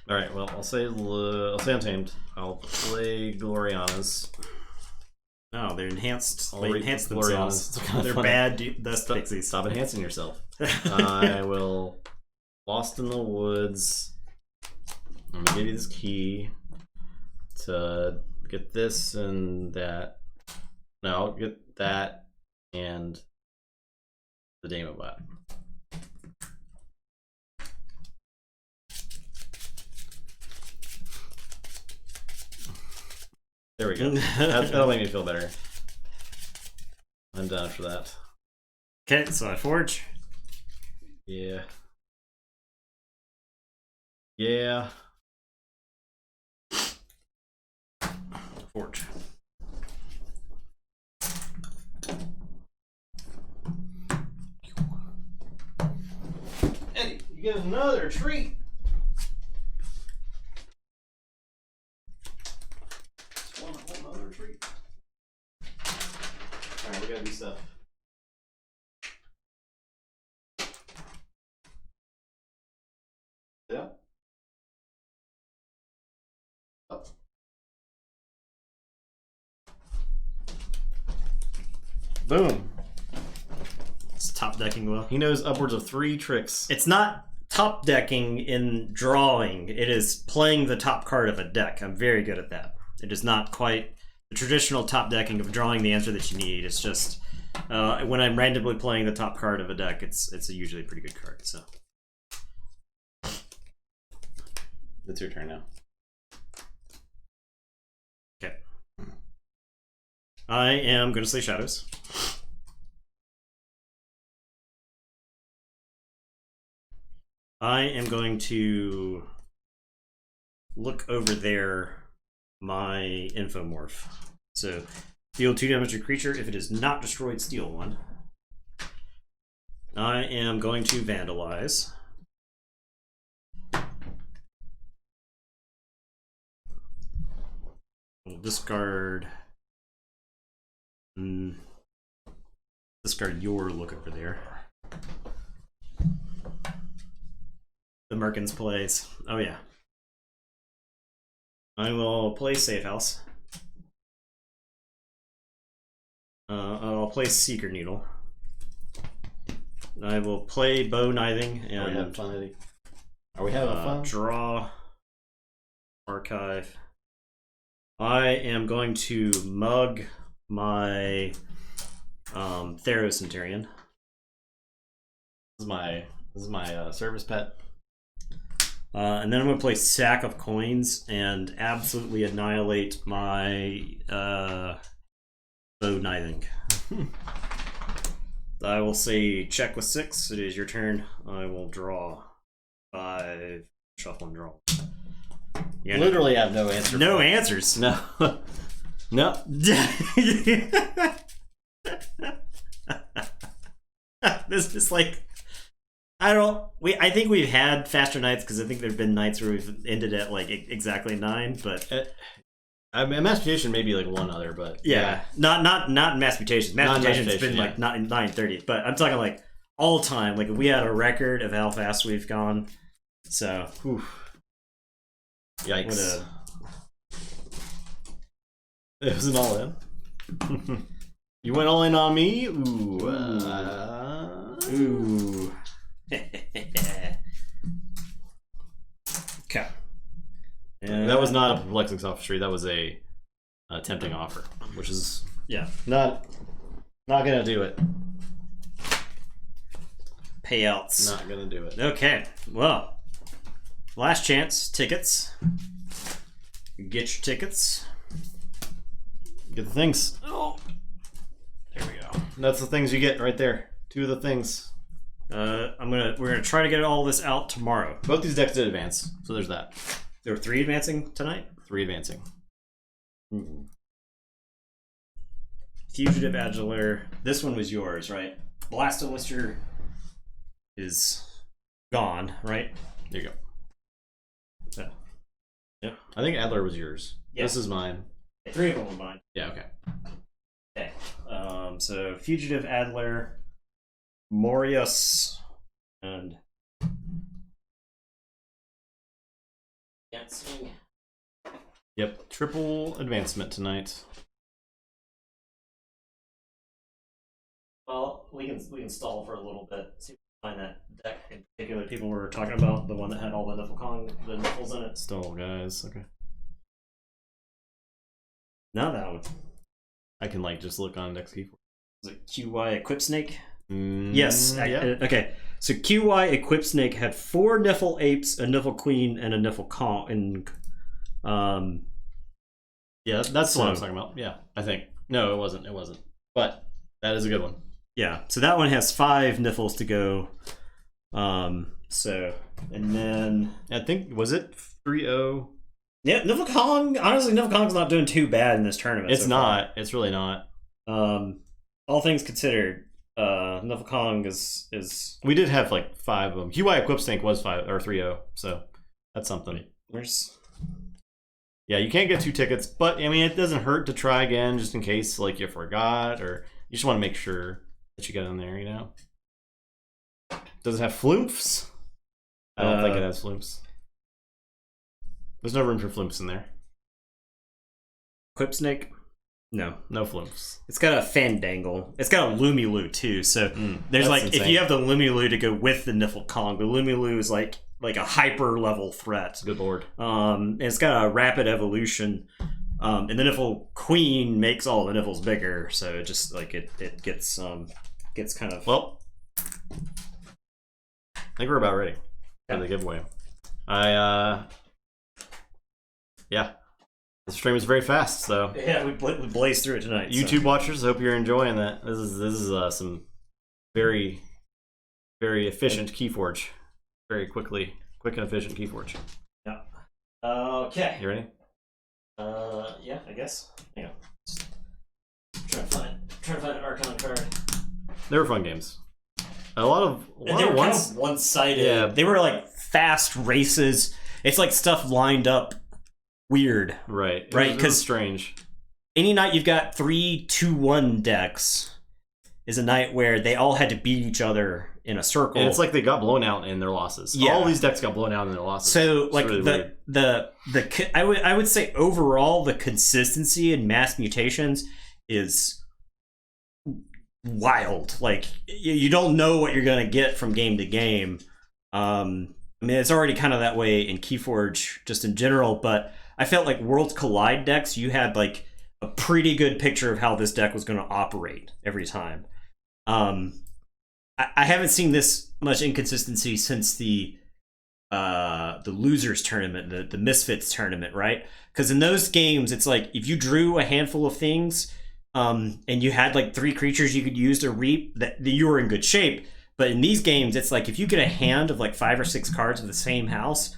Speaker 1: All right. Well, I'll say Untamed. I'll play Gloriana's.
Speaker 2: No, they're enhanced.
Speaker 1: I'll
Speaker 2: They enhance themselves. They're
Speaker 1: funny.
Speaker 2: bad. That's pixies.
Speaker 1: Stop enhancing yourself. I will Lost in the Woods. I'm gonna give you this key to get this and that. No, I'll get that and the Demo bot. There we go. That'll make me feel better. I'm done for that.
Speaker 2: Okay, so I forge.
Speaker 1: Yeah. Yeah.
Speaker 2: Forge.
Speaker 1: Eddie, you get another treat. One other treat. Alright, we gotta do stuff. Yeah. Up. Boom.
Speaker 2: It's top decking well.
Speaker 1: He knows upwards of 3 tricks.
Speaker 2: It's not top decking in drawing. It is playing the top card of a deck. I'm very good at that. It is not quite the traditional top decking of drawing the answer that you need. It's just when I'm randomly playing the top card of a deck, it's usually a pretty good card. So
Speaker 1: It's your turn now.
Speaker 2: okay, I am going to say Shadows. I am going to look over there my Infomorph. So deal 2 damage to creature. If it is not destroyed, steal 1. I am going to Vandalize. We'll discard... discard your look over there. The Merkins plays. Oh yeah. I will play Safe House. I'll play Seeker Needle. I will play Bow Knithing and
Speaker 1: Are we having fun, Eddie? Are we having fun?
Speaker 2: Draw. Archive. I am going to mug my Theros Centurion.
Speaker 1: This is my service pet.
Speaker 2: And then I'm going to play Sack of Coins and absolutely annihilate my Bow Knithing. I will say check with 6. It is your turn. I will draw 5, shuffle and draw.
Speaker 1: You literally have no answer.
Speaker 2: No answers.
Speaker 1: No. No.
Speaker 2: This is like, I think we've had faster nights because I think there've been nights where we've ended at like exactly 9, but
Speaker 1: I mean, Mass Mutation maybe like one other, but
Speaker 2: yeah. Not Mass Mutation. Mass Mutation's been like not 9:30, but I'm talking like all time. Like we had a record of how fast we've gone. So, whew.
Speaker 1: Yikes! It was an all in. You went all in on me. Ooh.
Speaker 2: Ooh. Okay.
Speaker 1: That was not a perplexing sophistry. That was a tempting offer, which is not gonna do it.
Speaker 2: Payouts.
Speaker 1: Not gonna do it.
Speaker 2: Okay. Well, last chance tickets. Get your tickets.
Speaker 1: Get the things.
Speaker 2: Oh, there we go.
Speaker 1: That's the things you get right there. 2 of the things.
Speaker 2: We're gonna try to get all this out tomorrow.
Speaker 1: Both these decks did advance, so there's that.
Speaker 2: There were 3 advancing tonight.
Speaker 1: 3 advancing.
Speaker 2: Mm-hmm. Fugitive Adular. This one was yours, right? Blastolister is gone, right?
Speaker 1: There you go.
Speaker 2: Yeah.
Speaker 1: Yeah. I think Adler was yours.
Speaker 2: Yeah.
Speaker 1: This is mine.
Speaker 2: 3 of them were mine.
Speaker 1: Yeah. Okay.
Speaker 2: Okay. So Fugitive Adler, Morius, and can't swing.
Speaker 1: Yep. Triple advancement tonight.
Speaker 2: Well, we can stall for a little bit. See find that deck in particular. People were talking about the one that had all the nipples in it.
Speaker 1: Still, guys. Okay.
Speaker 2: Not that one.
Speaker 1: I can like just look on Dex Keyforge.
Speaker 2: Was it QY Equip Snake?
Speaker 1: Yes.
Speaker 2: Okay. So QY Equip Snake had 4 Niffle Apes, a Niffle Queen, and a Niffle Kong.
Speaker 1: Yeah, that's the one I was talking about. Yeah, I think. No, it wasn't. It wasn't. But that is a good one.
Speaker 2: Yeah. So that one has 5 Niffles to go. So, and then
Speaker 1: I think, was it 3-0?
Speaker 2: Yeah, Niffle Kong. Honestly, Niffle Kong's not doing too bad in this tournament.
Speaker 1: It's not. It's really not.
Speaker 2: All things considered, Niffle Kong is.
Speaker 1: We did have like 5 of them. QY Equip Snake was 5 or 3-0, so that's something.
Speaker 2: Where's?
Speaker 1: Yeah, you can't get 2 tickets, but I mean, it doesn't hurt to try again just in case like you forgot or you just want to make sure that you get in there. You know. Does it have floomps? I don't think it has floomps. There's no room for floomps in there.
Speaker 2: Equip Snake? No.
Speaker 1: No floomps.
Speaker 2: It's got a Fandangle. It's got a Lumilu too. So there's like
Speaker 1: insane.
Speaker 2: if you have the Lumilu to go with the Niffle Kong, the Lumilu is like a hyper level threat.
Speaker 1: Good lord.
Speaker 2: And it's got a rapid evolution. And the Niffle Queen makes all the Niffles bigger, so it just like it gets kind of
Speaker 1: well. I think we're about ready for the giveaway. Yeah. The stream is very fast, so
Speaker 2: yeah, we blazed through it tonight.
Speaker 1: YouTube watchers, hope you're enjoying that. This is some very, very efficient Keyforge, very quick and efficient Keyforge.
Speaker 2: Yeah. Okay.
Speaker 1: You ready?
Speaker 2: Yeah, I guess. Hang on. Trying to find an Archon card.
Speaker 1: They were fun games. A lot of
Speaker 2: kind of one-sided.
Speaker 1: Yeah.
Speaker 2: They were like fast races. It's like stuff lined up weird.
Speaker 1: Right.
Speaker 2: Right,
Speaker 1: because strange.
Speaker 2: Any night you've got 3-2-1 decks is a night where they all had to beat each other in a circle.
Speaker 1: And it's like they got blown out in their losses.
Speaker 2: Yeah.
Speaker 1: All these decks got blown out in their losses.
Speaker 2: So like
Speaker 1: really
Speaker 2: I would say overall the consistency in mass mutations is wild. Like you don't know what you're gonna get from game to game. I mean, it's already kind of that way in Keyforge just in general, but I felt like Worlds Collide decks, you had like a pretty good picture of how this deck was going to operate every time. I haven't seen this much inconsistency since the losers tournament, the Misfits tournament, right? Because in those games, it's like if you drew a handful of things, and you had like 3 creatures you could use to reap, that you were in good shape. But in these games, it's like if you get a hand of like 5 or 6 cards of the same house,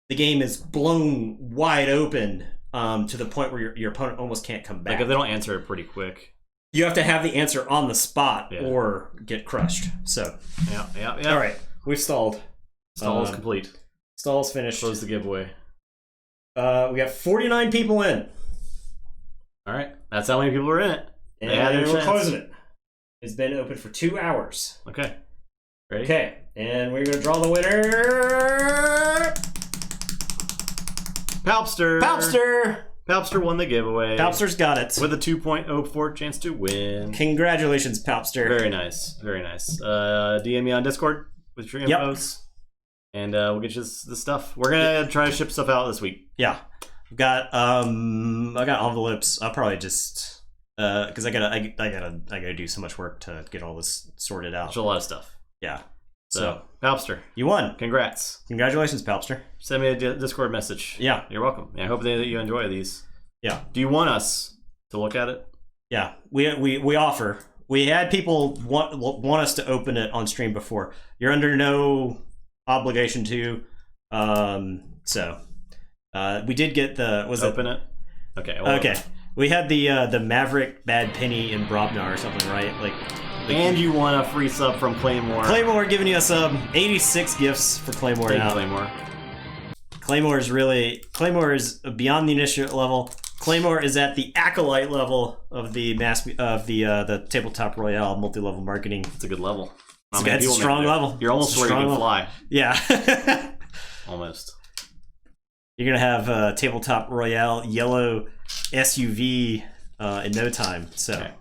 Speaker 2: the game is blown wide open to the point where your opponent almost can't come back.
Speaker 1: Like if they don't answer it pretty quick.
Speaker 2: You have to have the answer on the spot or get crushed. So
Speaker 1: yeah.
Speaker 2: All right, we've stalled.
Speaker 1: Stall is complete.
Speaker 2: Stall's finished.
Speaker 1: Close the giveaway.
Speaker 2: We got 49 people in.
Speaker 1: All right, that's how many people are in it.
Speaker 2: And we're closing it. It's been open for 2 hours.
Speaker 1: Okay. Ready?
Speaker 2: Okay, and we're gonna draw the winner.
Speaker 1: Palpster won the giveaway.
Speaker 2: Palpster's got it.
Speaker 1: With a 2.04 chance to win.
Speaker 2: Congratulations, Palpster.
Speaker 1: Very nice. Very nice. DM me on Discord with your infos. And we'll get you the stuff. We're going to try to ship stuff out this week.
Speaker 2: Yeah. I've got I got envelopes. I'll probably just because I gotta do so much work to get all this sorted out.
Speaker 1: There's a lot of stuff.
Speaker 2: Yeah.
Speaker 1: So Palpster,
Speaker 2: you won.
Speaker 1: Congrats.
Speaker 2: Congratulations, Palpster.
Speaker 1: Send me a Discord message.
Speaker 2: Yeah.
Speaker 1: You're welcome. I hope that you enjoy these.
Speaker 2: Yeah.
Speaker 1: Do you want us to look at it?
Speaker 2: Yeah. We offer. We had people want us to open it on stream before. You're under no obligation to. So we did get the
Speaker 1: open it. Okay.
Speaker 2: Well, okay. We had the Maverick Bad Penny in Brobnar or something, right? Like
Speaker 1: and you want a free sub from Claymore.
Speaker 2: Claymore giving you a sub. 86 gifts for Claymore now.
Speaker 1: Claymore.
Speaker 2: Claymore is beyond the initiate level. Claymore is at the acolyte level of the the tabletop royale multi-level marketing.
Speaker 1: It's a good level.
Speaker 2: It's a strong level.
Speaker 1: You're almost where you can fly.
Speaker 2: Yeah.
Speaker 1: Almost.
Speaker 2: You're gonna have tabletop royale yellow SUV in no time. So
Speaker 1: okay.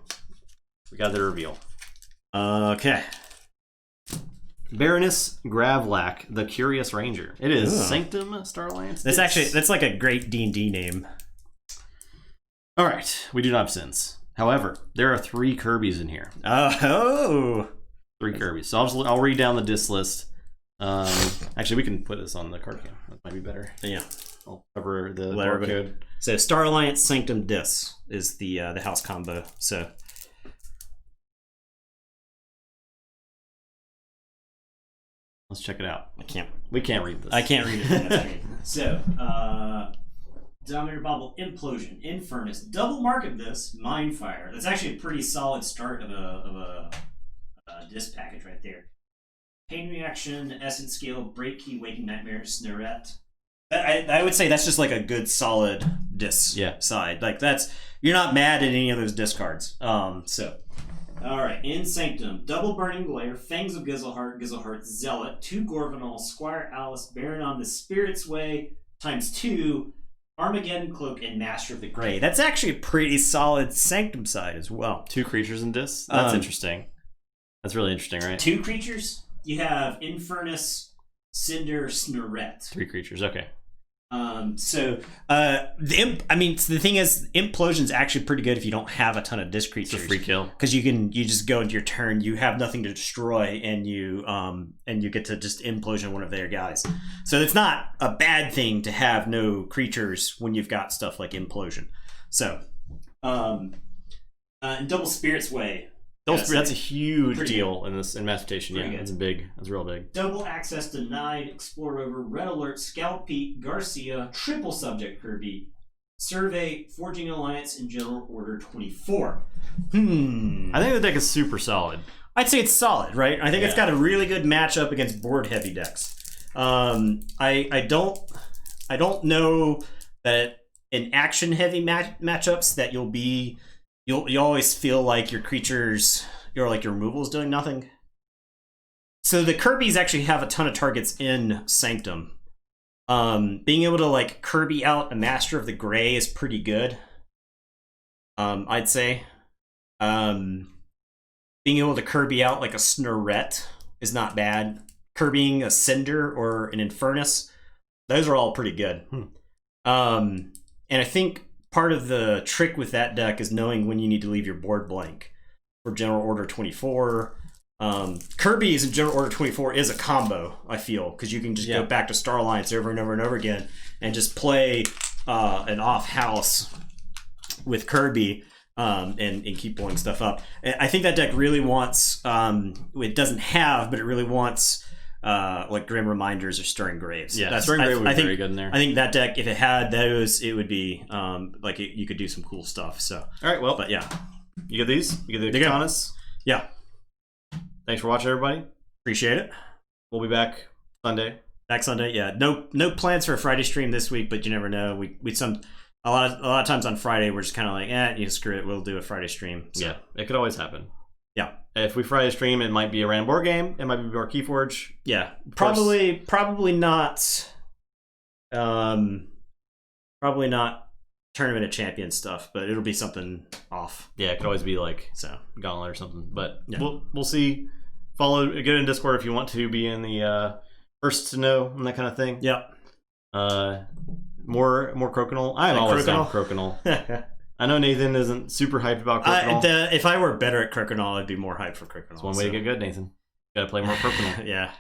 Speaker 1: We got the reveal.
Speaker 2: Okay.
Speaker 1: Baroness Gravlack, the Curious Ranger. It is Sanctum Star Alliance.
Speaker 2: That's like a great D&D name.
Speaker 1: All right, we do not have sins. However, there are 3 Kirby's in here.
Speaker 2: Oh,
Speaker 1: 3 Kirby's. So I'll read down the disc list. Actually, we can put this on the card cam. That might be better.
Speaker 2: Yeah,
Speaker 1: I'll cover the
Speaker 2: barcode. So Star Alliance Sanctum Dis is the house combo. So.
Speaker 1: Let's check it out.
Speaker 2: We can't read this. I can't read it from that screen. So, Dominator Bobble, Implosion, Infernus, double mark of this, Mindfire. That's actually a pretty solid start of a disc package right there. Pain Reaction, Essence Scale, Break Key, Waking Nightmare, Snurret. I would say that's just like a good solid disc side. Like you're not mad at any of those discards. Alright, in Sanctum, Double Burning Glare, Fangs of Gizelheart, Zealot, 2 Gorvanol, Squire Alice, Baron on the Spirit's Way, ×2, Armageddon Cloak, and Master of the Grey. That's actually a pretty solid Sanctum side as well.
Speaker 1: 2 creatures in disc? That's interesting. That's really interesting, right?
Speaker 2: 2 creatures? You have Infernus, Cinder, Snurret.
Speaker 1: 3 creatures, okay.
Speaker 2: The thing is, Implosion's actually pretty good if you don't have a ton of disc creatures.
Speaker 1: It's a free kill
Speaker 2: because you just go into your turn, you have nothing to destroy, and you get to just Implosion one of their guys. So it's not a bad thing to have no creatures when you've got stuff like Implosion. So, in Double Spirit's Way.
Speaker 1: That's a huge deal in Mutation. Yeah, it's big. That's real big.
Speaker 2: Double Access Denied, Explore Rover, Red Alert, Scalpete, Garcia, Triple Subject Kirby, Survey, Forging Alliance, and General Order 24.
Speaker 1: I think the deck is super solid.
Speaker 2: I'd say it's solid, right? I think it's got a really good matchup against board heavy decks. I don't know that in action heavy matchups that you'll always feel like your creatures, your removal is doing nothing. So the Kirby's actually have a ton of targets in Sanctum. Being able to Kirby out a Master of the Grey is pretty good. I'd say. Being able to Kirby out a Snurret is not bad. Kirbying a Cinder or an Infernus, those are all pretty good. And I think part of the trick with that deck is knowing when you need to leave your board blank. For General Order 24, Kirby's in General Order 24 is a combo, I feel, because you can just go back to Star Alliance over and over and over again and just play an off house with Kirby and keep blowing stuff up. I think that deck really wants, it doesn't have, but it really wants Grim Reminders or Stirring Graves.
Speaker 1: Yeah, Stirring Graves would be very good in there.
Speaker 2: I think that deck, if it had those, it would be you could do some cool stuff. So,
Speaker 1: all right, well,
Speaker 2: but yeah,
Speaker 1: you get these. You get the Katanas.
Speaker 2: Yeah.
Speaker 1: Thanks for watching, everybody.
Speaker 2: Appreciate it.
Speaker 1: We'll be back Sunday.
Speaker 2: Back Sunday. Yeah. No plans for a Friday stream this week, but you never know. A lot of times on Friday we're just kind of like, screw it. We'll do a Friday stream. So.
Speaker 1: Yeah, it could always happen.
Speaker 2: Yeah.
Speaker 1: If we Friday stream, it might be a random board game. It might be more Keyforge.
Speaker 2: Yeah. Probably not. Probably not Tournament of Champions stuff, but it'll be something off.
Speaker 1: Yeah, it could always be Gauntlet or something. But we'll see. Get in Discord if you want to be in the first to know and that kind of thing.
Speaker 2: Yep.
Speaker 1: More Crokinole. I'm always down Crokinole. I know Nathan isn't super hyped about Crokinole.
Speaker 2: If I were better at Crokinole, I'd be more hyped for Crokinole.
Speaker 1: It's one way to get good, Nathan. Gotta play more Crokinole.
Speaker 2: Yeah.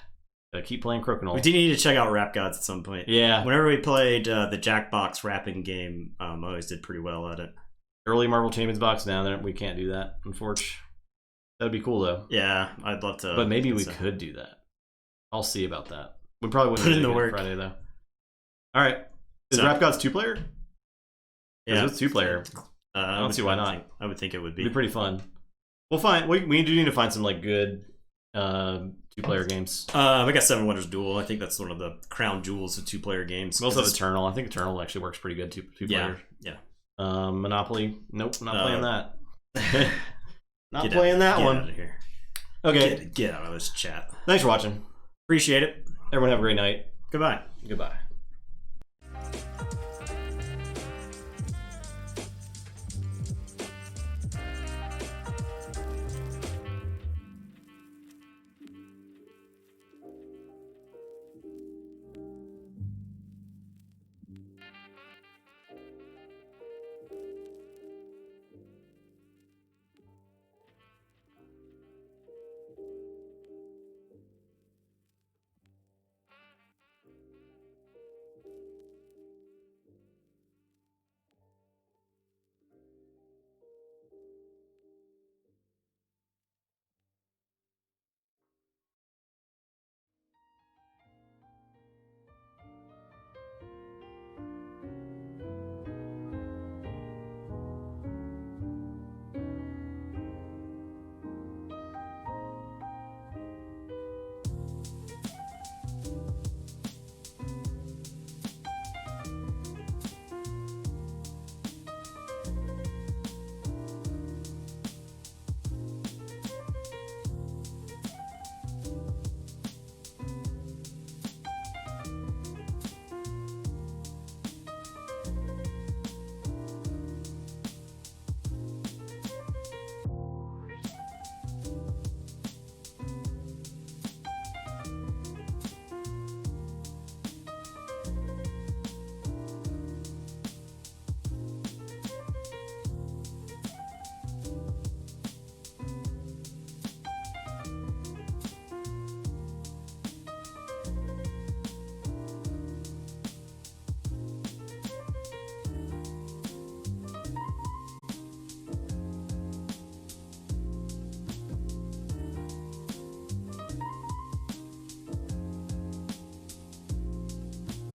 Speaker 1: Gotta keep playing Crokinole.
Speaker 2: We do need to check out Rap Gods at some point.
Speaker 1: Yeah.
Speaker 2: Whenever we played the Jackbox rapping game, I always did pretty well at it.
Speaker 1: Early Marvel Champions box down there. We can't do that, unfortunately. That'd be cool, though.
Speaker 2: Yeah, I'd love to.
Speaker 1: But maybe we could do that. I'll see about that. We probably wouldn't
Speaker 2: put in the work
Speaker 1: Friday, though. All right. Is Rap Gods 2-player?
Speaker 2: Yeah.
Speaker 1: It's 2-player. I don't see why not.
Speaker 2: I would think it would be.
Speaker 1: It'd be pretty fun. We'll find. We do need to find some good 2-player games.
Speaker 2: We got Seven Wonders Duel. I think that's one of the crown jewels of 2-player games.
Speaker 1: We also have Eternal. I think Eternal actually works pretty good 2-player.
Speaker 2: Yeah.
Speaker 1: Monopoly. Nope, not playing that. Not playing that one.
Speaker 2: Get out of here.
Speaker 1: Okay.
Speaker 2: Get out of this chat.
Speaker 1: Thanks for watching.
Speaker 2: Appreciate it.
Speaker 1: Everyone have a great night.
Speaker 2: Goodbye.
Speaker 1: Goodbye.